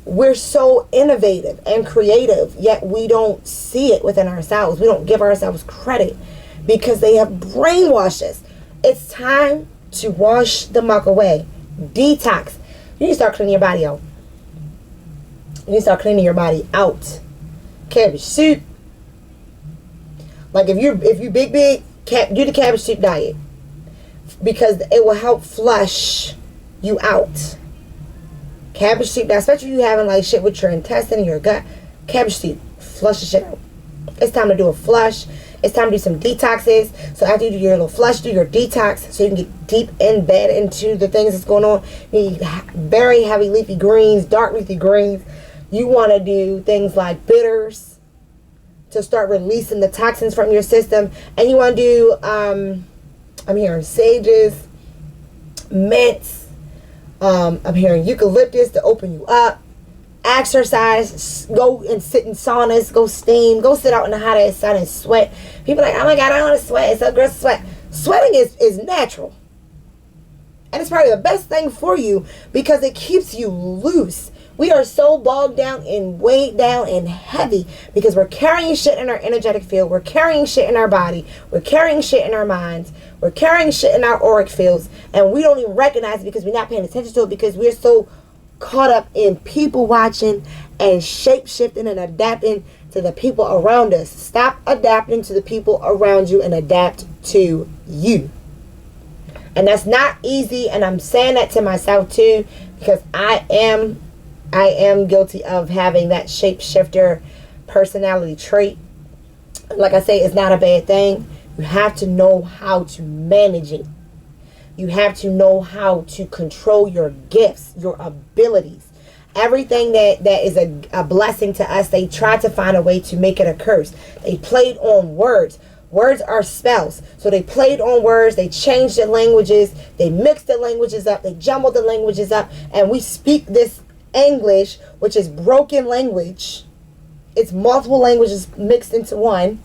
we're so innovative and creative, yet we don't see it within ourselves. We don't give ourselves credit because they have brainwashed us. It's time to wash the muck away. Detox. You need to start cleaning your body out. You need to start cleaning your body out. Cabbage soup. Like, if you big, do the cabbage soup diet, because it will help flush you out. Cabbage soup, now especially if you having like shit with your intestine and your gut, cabbage soup, flush the shit out. It's time to do a flush. It's time to do some detoxes. So after you do your little flush, do your detox so you can get deep in bed into the things that's going on. You need very heavy leafy greens, dark leafy greens. You want to do things like bitters to start releasing the toxins from your system. And you want to do I'm hearing sages, mints. I'm hearing eucalyptus to open you up. Exercise. Go and sit in saunas. Go steam. Go sit out in the hot ass sun and sweat. People are like, oh my God, I don't want to sweat. It's so gross to sweat. Sweating is natural. And it's probably the best thing for you because it keeps you loose. We are so bogged down and weighed down and heavy because we're carrying shit in our energetic field. We're carrying shit in our body. We're carrying shit in our minds. We're carrying shit in our auric fields. And we don't even recognize it because we're not paying attention to it because we're so caught up in people watching and shape-shifting and adapting to the people around us. Stop adapting to the people around you and adapt to you. And that's not easy. And I'm saying that to myself too because I am guilty of having that shapeshifter personality trait. Like I say, it's not a bad thing. You have to know how to manage it. You have to know how to control your gifts, your abilities. Everything that is a blessing to us, they try to find a way to make it a curse. They played on words. Words are spells. So they played on words. They changed the languages. They mixed the languages up. They jumbled the languages up. And we speak this English, which is broken language. It's multiple languages mixed into one.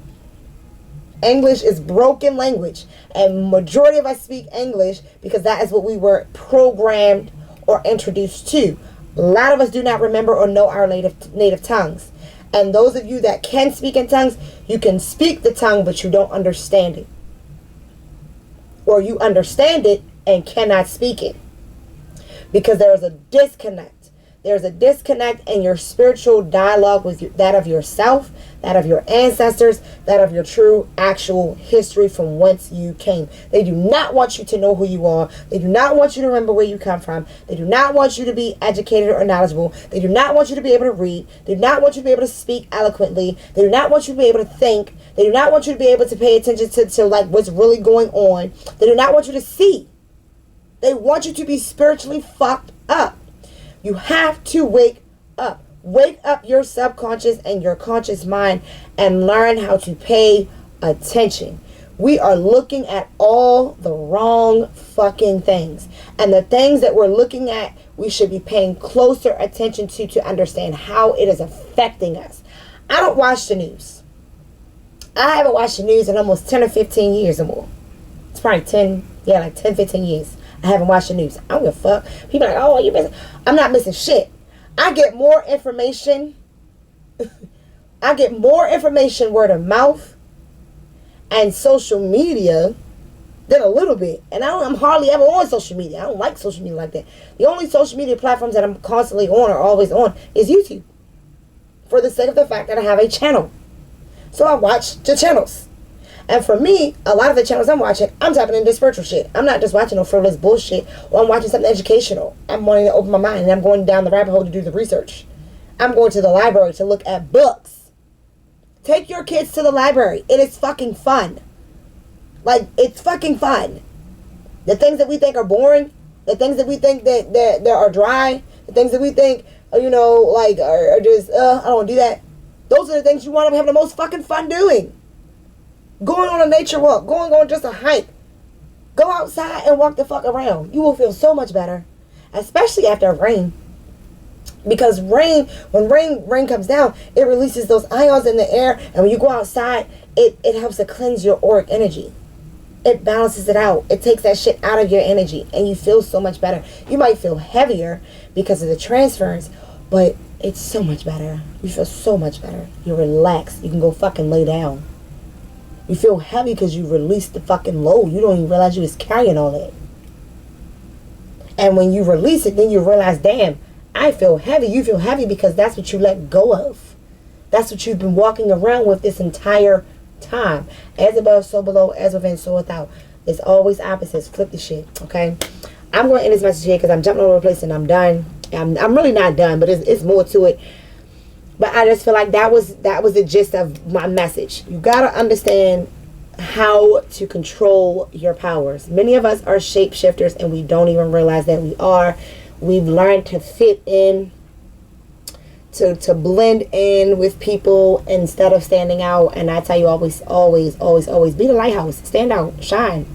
English is broken language, and majority of us speak English because that is what we were programmed or introduced to. A lot of us do not remember or know our native tongues. And those of you that can speak in tongues, you can speak the tongue, but you don't understand it. Or you understand it and cannot speak it. Because there is a disconnect. There's a disconnect in your spiritual dialogue with that of yourself, that of your ancestors, that of your true actual history from whence you came. They do not want you to know who you are. They do not want you to remember where you come from. They do not want you to be educated or knowledgeable. They do not want you to be able to read. They do not want you to be able to speak eloquently. They do not want you to be able to think. They do not want you to be able to pay attention to like what's really going on. They do not want you to see. They want you to be spiritually fucked up. You have to wake up. Wake up your subconscious and your conscious mind and learn how to pay attention. We are looking at all the wrong fucking things. And the things that we're looking at, we should be paying closer attention to understand how it is affecting us. I don't watch the news. I haven't watched the news in almost 10 or 15 years or more. It's probably 10, 15 years. I haven't watched the news. I don't give a fuck. People are like, oh, you missing? I'm not missing shit. I get more information. I get more information word of mouth and social media than a little bit. And I'm hardly ever on social media. I don't like social media like that. The only social media platforms that I'm constantly on or always on is YouTube. For the sake of the fact that I have a channel. So I watch the channels. And for me, a lot of the channels I'm watching, I'm tapping into spiritual shit. I'm not just watching no frivolous bullshit, or I'm watching something educational. I'm wanting to open my mind, and I'm going down the rabbit hole to do the research. I'm going to the library to look at books. Take your kids to the library. It is fucking fun. Like, it's fucking fun. The things that we think are boring, the things that we think that are dry, the things that we think, you know, like, are just, I don't want to do that. Those are the things you want to have the most fucking fun doing. Going on a nature walk. Going on just a hike. Go outside and walk the fuck around. You will feel so much better. Especially after rain. Because when rain comes down, it releases those ions in the air. And when you go outside, it helps to cleanse your auric energy. It balances it out. It takes that shit out of your energy. And you feel so much better. You might feel heavier because of the transference. But it's so much better. You feel so much better. You're relaxed. You can go fucking lay down. You feel heavy because you released the fucking load. You don't even realize you was carrying all that. And when you release it, then you realize, damn, I feel heavy. You feel heavy because that's what you let go of. That's what you've been walking around with this entire time. As above, so below, as within, so without. It's always opposites. Flip the shit, okay? I'm going to end this message here because I'm jumping all over the place and I'm done. I'm really not done, but it's more to it. But I just feel like that was the gist of my message. You got to understand how to control your powers. Many of us are shapeshifters and we don't even realize that we are. We've learned to fit in, to blend in with people instead of standing out. And I tell you, always be the lighthouse. Stand out, shine,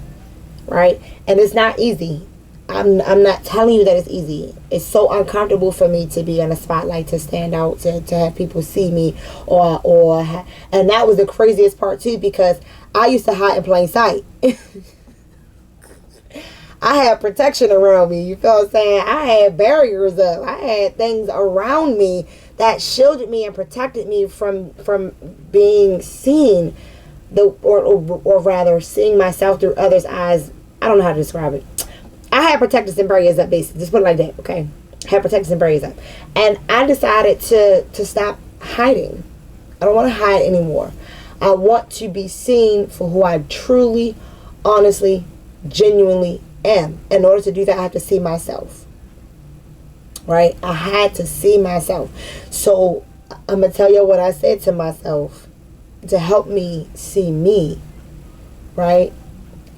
right? And it's not easy. I'm not telling you that it's easy. It's so uncomfortable for me to be in a spotlight, to stand out, to have people see me, and that was the craziest part too, because I used to hide in plain sight. I had protection around me. You feel what I'm saying? I had barriers up. I had things around me that shielded me and protected me from being seen, or rather seeing myself through others' eyes. I don't know how to describe it. I had protectors and barriers up, basically. Just put it like that, okay? I had protectors and barriers up. And I decided to stop hiding. I don't want to hide anymore. I want to be seen for who I truly, honestly, genuinely am. In order to do that, I have to see myself. Right? I had to see myself. So, I'm going to tell you what I said to myself to help me see me. Right?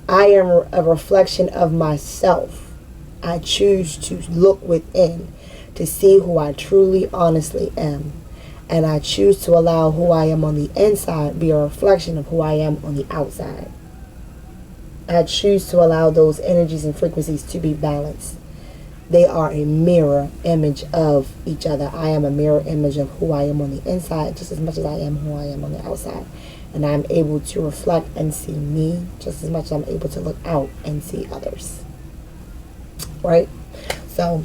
I am a reflection of myself. I choose to look within to see who I truly, honestly am. And I choose to allow who I am on the inside be a reflection of who I am on the outside. I choose to allow those energies and frequencies to be balanced. They are a mirror image of each other. I am a mirror image of who I am on the inside just as much as I am who I am on the outside. And I'm able to reflect and see me just as much as I'm able to look out and see others. Right? So,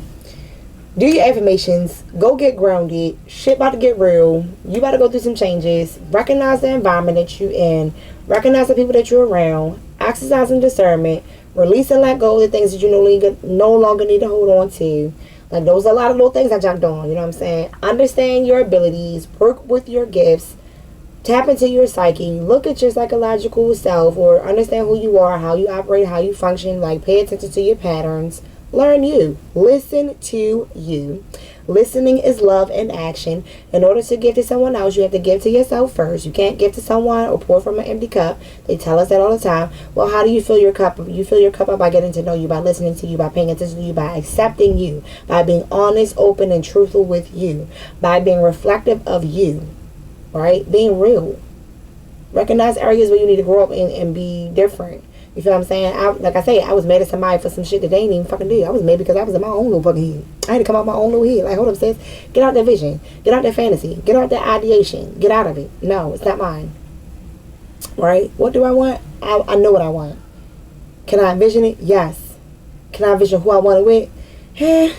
do your affirmations. Go get grounded. Shit about to get real. You about to go through some changes. Recognize the environment that you're in. Recognize the people that you're around. Exercising discernment. Release and let go of the things that you no longer need to hold on to. Like, those are a lot of little things I jumped on, you know what I'm saying? Understand your abilities, work with your gifts, tap into your psyche, look at your psychological self, or understand who you are, how you operate, how you function. Like, pay attention to your patterns. Learn you. Listen to you. Listening is love in action. In order to give to someone else, you have to give to yourself first. You can't give to someone or pour from an empty cup. They tell us that all the time. Well, how do you fill your cup up? You fill your cup up by getting to know you, by listening to you, by paying attention to you, by accepting you, by being honest, open, and truthful with you, by being reflective of you, right? Being real. Recognize areas where you need to grow up and be different. You feel what I'm saying? Like I say, I was mad at somebody for some shit that they didn't even fucking do. I was mad because I was in my own little fucking head. I had to come out my own little head. Like, hold up, sis. Get out that vision. Get out that fantasy. Get out that ideation. Get out of it. No, it's not mine. Right? What do I want? I know what I want. Can I envision it? Yes. Can I envision who I want it with?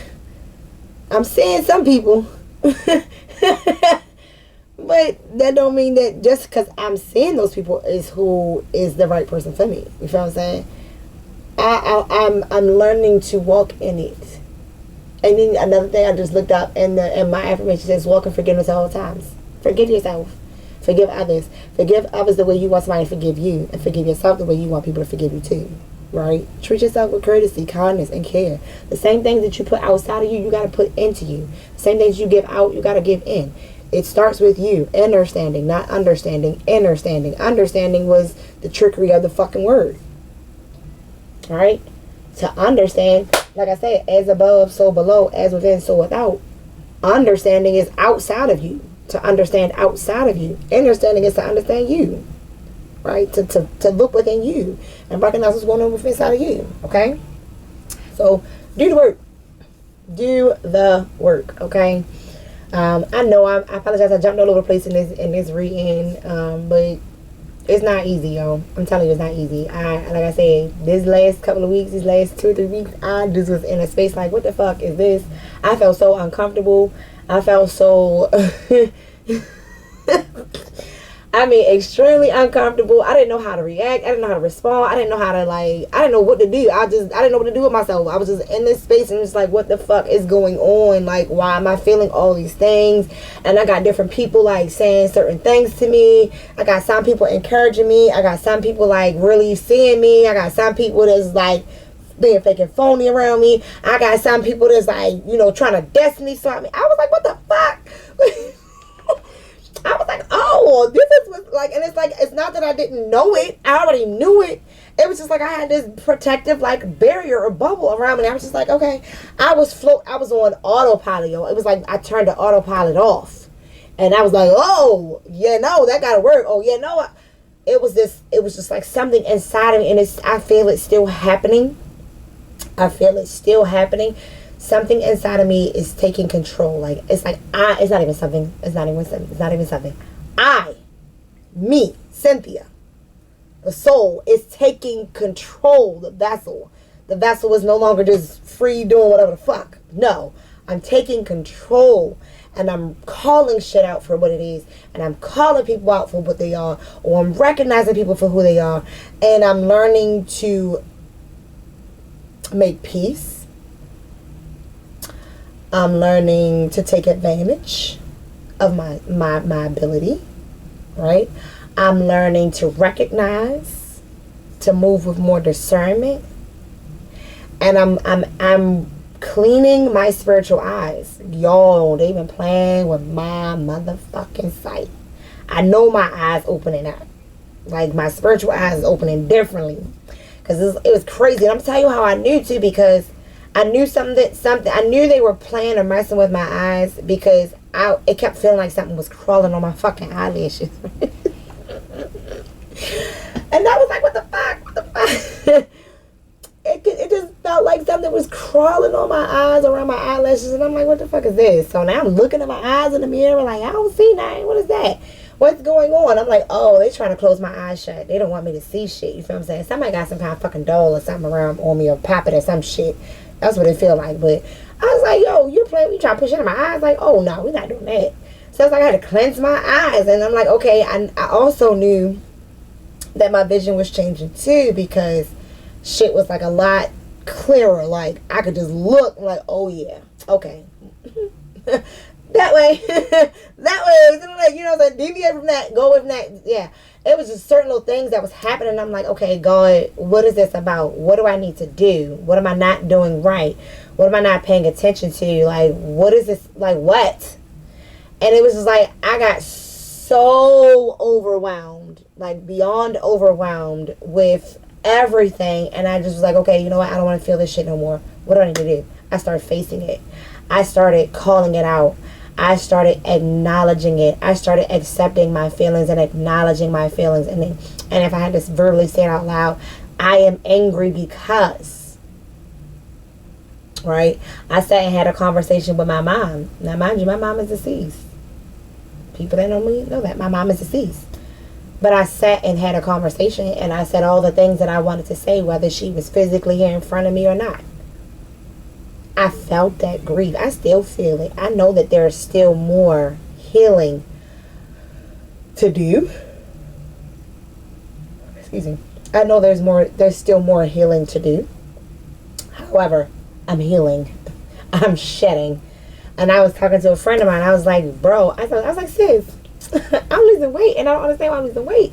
I'm seeing some people. But that don't mean that just because I'm seeing those people is who is the right person for me. You feel what I'm saying? I'm learning to walk in it. And then another thing I just looked up, and my affirmation says, walk in forgiveness at all times. Forgive yourself. Forgive others. Forgive others the way you want somebody to forgive you, and forgive yourself the way you want people to forgive you too. Right? Treat yourself with courtesy, kindness, and care. The same things that you put outside of you, you got to put into you. The same things you give out, you got to give in. It starts with you. Understanding, not understanding. Understanding. Understanding was the trickery of the fucking word. Alright? To understand, like I said, as above, so below, as within, so without. Understanding is outside of you. To understand outside of you. Understanding is to understand you. Right? To look within you and recognize what's going on within inside of you. Okay? So, do the work. Do the work. Okay? I know I apologize. I jumped all over the place in this reading, but it's not easy, yo. I'm telling you, it's not easy. Like I said, this last couple of weeks, these last 2 or 3 weeks, I just was in a space like, what the fuck is this? I felt so uncomfortable. I felt so I mean, extremely uncomfortable. I didn't know how to react. I didn't know how to respond. I didn't know how to, like, I didn't know what to do. I didn't know what to do with myself. I was just in this space and it's like, what the fuck is going on? Like, why am I feeling all these things? And I got different people, like, saying certain things to me. I got some people encouraging me. I got some people, like, really seeing me. I got some people that's, like, being fake and phony around me. I got some people that's, like, you know, trying to destiny swap me. I was like, what the fuck? I was like, oh, this is what, like, and it's like, it's not that I didn't know it. I already knew it. It was just like I had this protective, like, barrier or bubble around me. And I was just like, okay. I was on autopilot, yo. It was like I turned the autopilot off. And I was like, oh, yeah, no, that gotta work. Oh, yeah, no. It was just like something inside of me. And I feel it still happening. I feel it still happening. Something inside of me is taking control. Like, it's like it's not even something. Me, Cynthia, the soul is taking control. The vessel is no longer just free doing whatever the fuck. No, I'm taking control and I'm calling shit out for what it is, and I'm calling people out for what they are, or I'm recognizing people for who they are, and I'm learning to make peace. I'm learning to take advantage of my ability, right? I'm learning to recognize, to move with more discernment, and I'm cleaning my spiritual eyes. Yo, they've been playing with my motherfucking sight. I know my eyes opening up, like my spiritual eyes is opening differently, because it was crazy. And I'm telling you how I knew too, because I knew something. I knew they were playing or messing with my eyes, because it kept feeling like something was crawling on my fucking eyelashes. And I was like, what the fuck? What the fuck? It just felt like something was crawling on my eyes, around my eyelashes. And I'm like, what the fuck is this? So now I'm looking at my eyes in the mirror like, I don't see nothing. What is that? What's going on? I'm like, oh, they trying to close my eyes shut. They don't want me to see shit. You feel what I'm saying? Somebody got some kind of fucking doll or something around on me, or puppet or some shit. That's what it feel like. But I was like, yo, you trying to push it in my eyes? Like, oh, no, we're not doing that. So it's like I had to cleanse my eyes. And I'm like, okay. I also knew that my vision was changing too, because shit was like a lot clearer. Like, I could just look like, oh, yeah. Okay. That way. That way. You know, like, deviate from that. Go with that. Yeah. It was just certain little things that was happening. I'm like, okay, God, what is this about? What do I need to do? What am I not doing right? What am I not paying attention to? Like, what is this? Like, what? And it was just like, I got so overwhelmed, like beyond overwhelmed with everything. And I just was like, okay, you know what? I don't want to feel this shit no more. What do I need to do? I started facing it. I started calling it out. I started acknowledging it. I started accepting my feelings and acknowledging my feelings. And if I had to verbally say it out loud, I am angry because, right? I sat and had a conversation with my mom. Now, mind you, my mom is deceased. People that know me know that. My mom is deceased. But I sat and had a conversation, and I said all the things that I wanted to say, whether she was physically here in front of me or not. I felt that grief. I still feel it. I know that there's still more healing to do. Excuse me. I know there's still more healing to do. However, I'm healing. I'm shedding. And I was talking to a friend of mine. I was like, bro, I was like, sis, I'm losing weight, and I don't understand why I'm losing weight.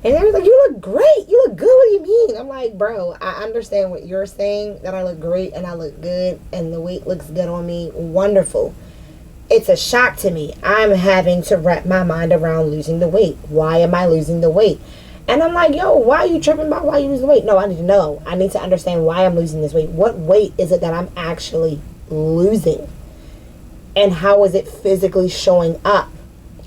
And they was like, you look great. You look good. What do you mean? I'm like, bro, I understand what you're saying, that I look great and I look good and the weight looks good on me. Wonderful. It's a shock to me. I'm having to wrap my mind around losing the weight. Why am I losing the weight? And I'm like, yo, why are you tripping about why you losing weight? No, I need to know. I need to understand why I'm losing this weight. What weight is it that I'm actually losing? And how is it physically showing up?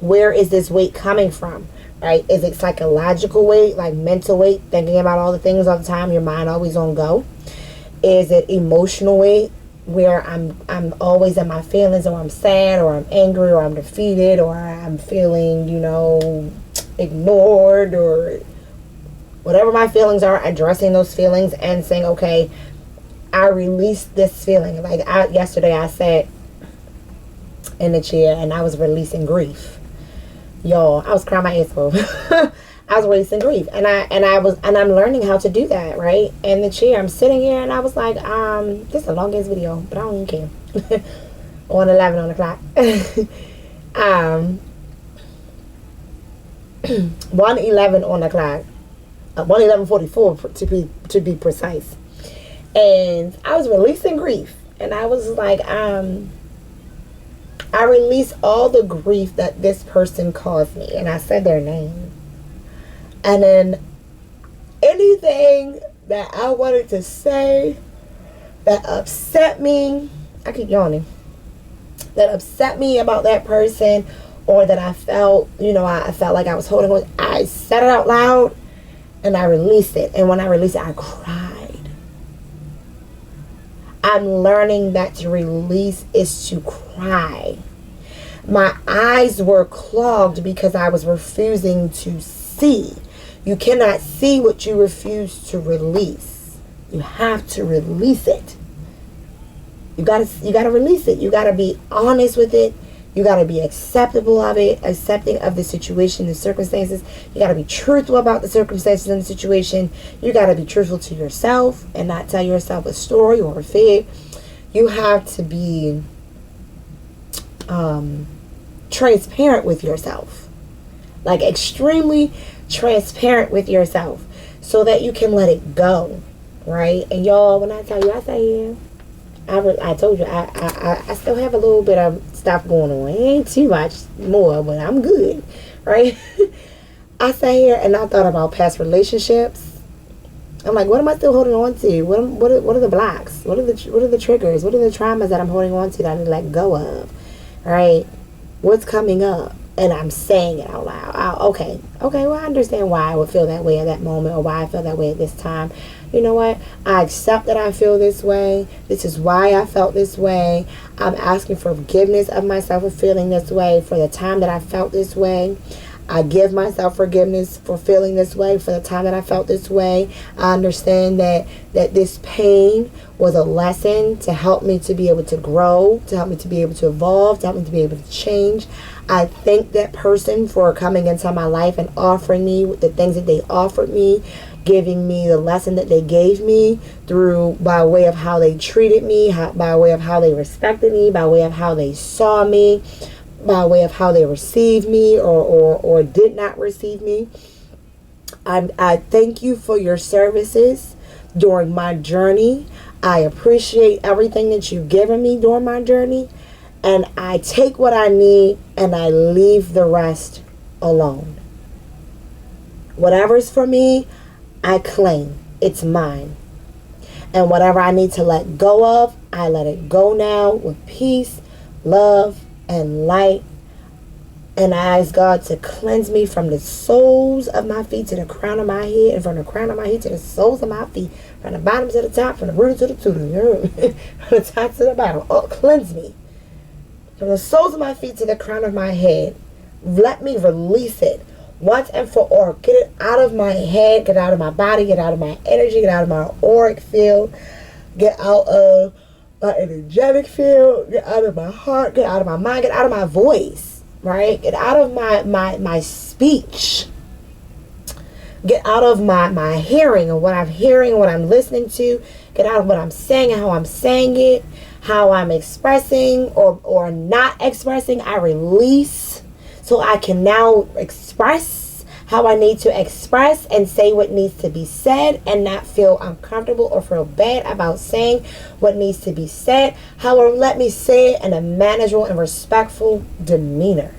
Where is this weight coming from? Right? Is it psychological weight, like mental weight, thinking about all the things all the time, your mind always on go? Is it emotional weight, where I'm always in my feelings, or I'm sad, or I'm angry, or I'm defeated, or I'm feeling, ignored, or whatever my feelings are, addressing those feelings and saying, okay, I release this feeling. Like yesterday I sat in the chair and I was releasing grief. Y'all, I was crying my ass off. I was releasing grief, and I'm learning how to do that, right? In the chair, I'm sitting here, and I was like, this is a long ass video, but I don't even care. On 11 on the clock. 1:11 on the clock. 1:11:44 to be precise. And I was releasing grief, and I was like, I released all the grief that this person caused me, and I said their name. And then anything that I wanted to say that upset me, I keep yawning, that upset me about that person, or that I felt, I felt like I was holding on, I said it out loud and I released it. And when I released it, I cried. I'm learning that to release is to cry. My eyes were clogged because I was refusing to see. You cannot see what you refuse to release. You have to release it. You gotta release it. You gotta be honest with it. You gotta be acceptable of it, accepting of the situation, the circumstances. You gotta be truthful about the circumstances and the situation. You gotta be truthful to yourself and not tell yourself a story or a fib. You have to be transparent with yourself, like extremely transparent with yourself, so that you can let it go, right? And y'all, when I tell you, I say here, I told you I still have a little bit of stuff going on. It ain't too much more, but I'm good, right? I sat here and I thought about past relationships. I'm like, what am I still holding on to? What are the blocks? What are the triggers? What are the traumas that I'm holding on to that I need to let go of? Right? What's coming up? And I'm saying it out loud. Okay, well, I understand why I would feel that way at that moment, or why I feel that way at this time. You know what? I accept that I feel this way. This is why I felt this way. I'm asking for forgiveness of myself for feeling this way, for the time that I felt this way. I give myself forgiveness for feeling this way, for the time that I felt this way. I understand that this pain was a lesson to help me to be able to grow, to help me to be able to evolve, to help me to be able to change. I thank that person for coming into my life and offering me the things that they offered me, giving me the lesson that they gave me through by way of how they treated me, by way of how they respected me, by way of how they saw me, by way of how they received me or did not receive me. I thank you for your services during my journey. I appreciate everything that you've given me during my journey, and I take what I need and I leave the rest alone. Whatever's for me, I claim. It's mine. And whatever I need to let go of, I let it go now with peace, love, and light. And I ask God to cleanse me from the soles of my feet to the crown of my head, and from the crown of my head to the soles of my feet, from the bottom to the top, from the root to the tutor, from the top to the bottom. Oh, cleanse me. From the soles of my feet to the crown of my head. Let me release it once and for all. Get it out of my head, get out of my body, get out of my energy, get out of my auric field, get out of my energetic field, get out of my heart, get out of my mind, get out of my voice, right? Get out of my speech. Get out of my hearing and what I'm hearing, what I'm listening to. Get out of what I'm saying and how I'm saying it, how I'm expressing or not expressing. I release so I can now express how I need to express and say what needs to be said and not feel uncomfortable or feel bad about saying what needs to be said. However, let me say it in a manageable and respectful demeanor.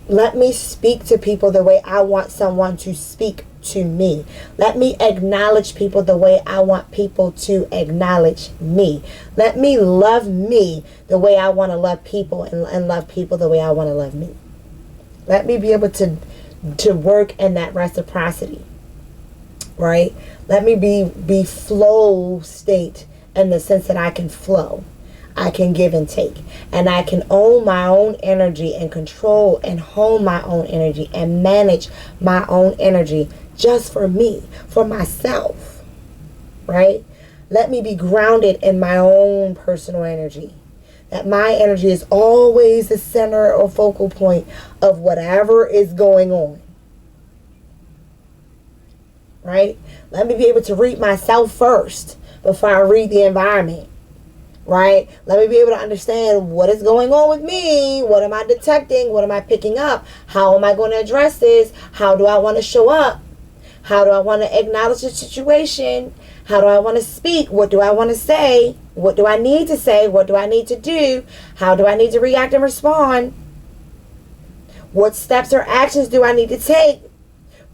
Let me speak to people the way I want someone to speak to me. Let me acknowledge people the way I want people to acknowledge me. Let me love me the way I want to love people and love people the way I want to love me. Let me be able to work in that reciprocity, right? Let me be flow state in the sense that I can flow. I can give and take, and I can own my own energy and control and hone my own energy and manage my own energy just for me, for myself, right? Let me be grounded in my own personal energy. That my energy is always the center or focal point of whatever is going on, right? Let me be able to read myself first before I read the environment. Right? Let me be able to understand what is going on with me. What am I detecting? What am I picking up? How am I going to address this? How do I want to show up? How do I want to acknowledge the situation? How do I want to speak? What do I want to say? What do I need to say? What do I need to do? How do I need to react and respond? What steps or actions do I need to take?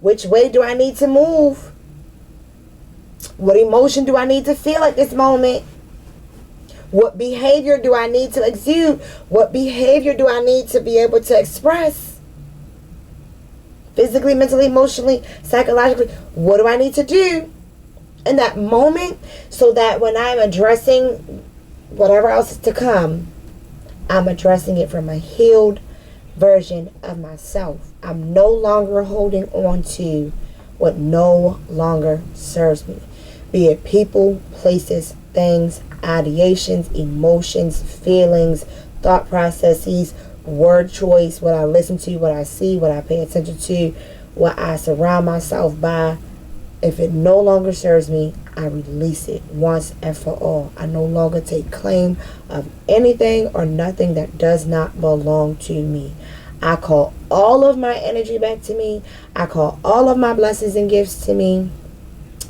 Which way do I need to move? What emotion do I need to feel at this moment? What behavior do I need to exude? What behavior do I need to be able to express? Physically, mentally, emotionally, psychologically. What do I need to do in that moment so that when I'm addressing whatever else is to come, I'm addressing it from a healed version of myself. I'm no longer holding on to what no longer serves me. Be it people, places, things, ideations, emotions, feelings, thought processes, word choice, what I listen to, what I see, what I pay attention to, what I surround myself by. If it no longer serves me, I release it once and for all. I no longer take claim of anything or nothing that does not belong to me. I call all of my energy back to me. I call all of my blessings and gifts to me.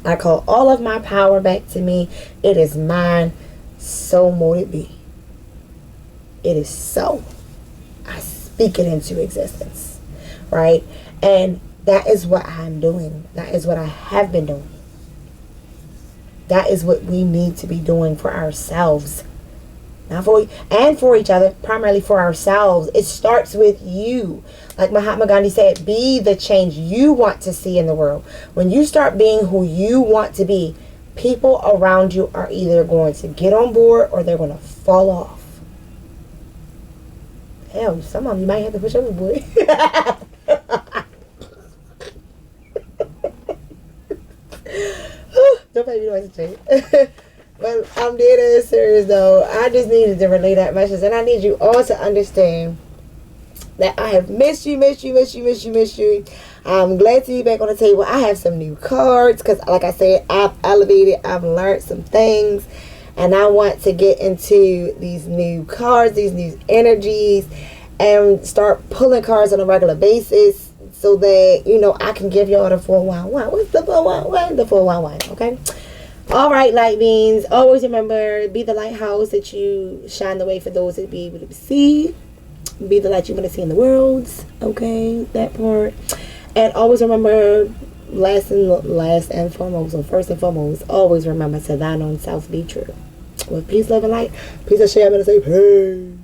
I call all of my power back to me. It is mine. So mote it be. It is so. I speak it into existence. Right? And that is what I'm doing. That is what I have been doing. That is what we need to be doing for ourselves. Not for and for each other, primarily for ourselves. It starts with you. Like Mahatma Gandhi said, be the change you want to see in the world. When you start being who you want to be, people around you are either going to get on board or they're going to fall off. Hell, some of them you might have to push overboard. Don't make me noise, Jay. But I'm dead ass serious though. I just needed to relay that message, and I need you all to understand that I have missed you. I'm glad to be back on the table. I have some new cards because, like I said, I've elevated. I've learned some things, and I want to get into these new cards, these new energies, and start pulling cards on a regular basis so that, you know, I can give y'all the 411. What's the 411? The 411, okay? All right, light beings. Always remember, be the lighthouse that you shine the way for those that be able to see. Be the light you want to see in the world. Okay, that part. And always remember, last and foremost, or first and foremost, always remember to thine own self be true. With peace, love, and light. Peace, and share. I'm going to say peace.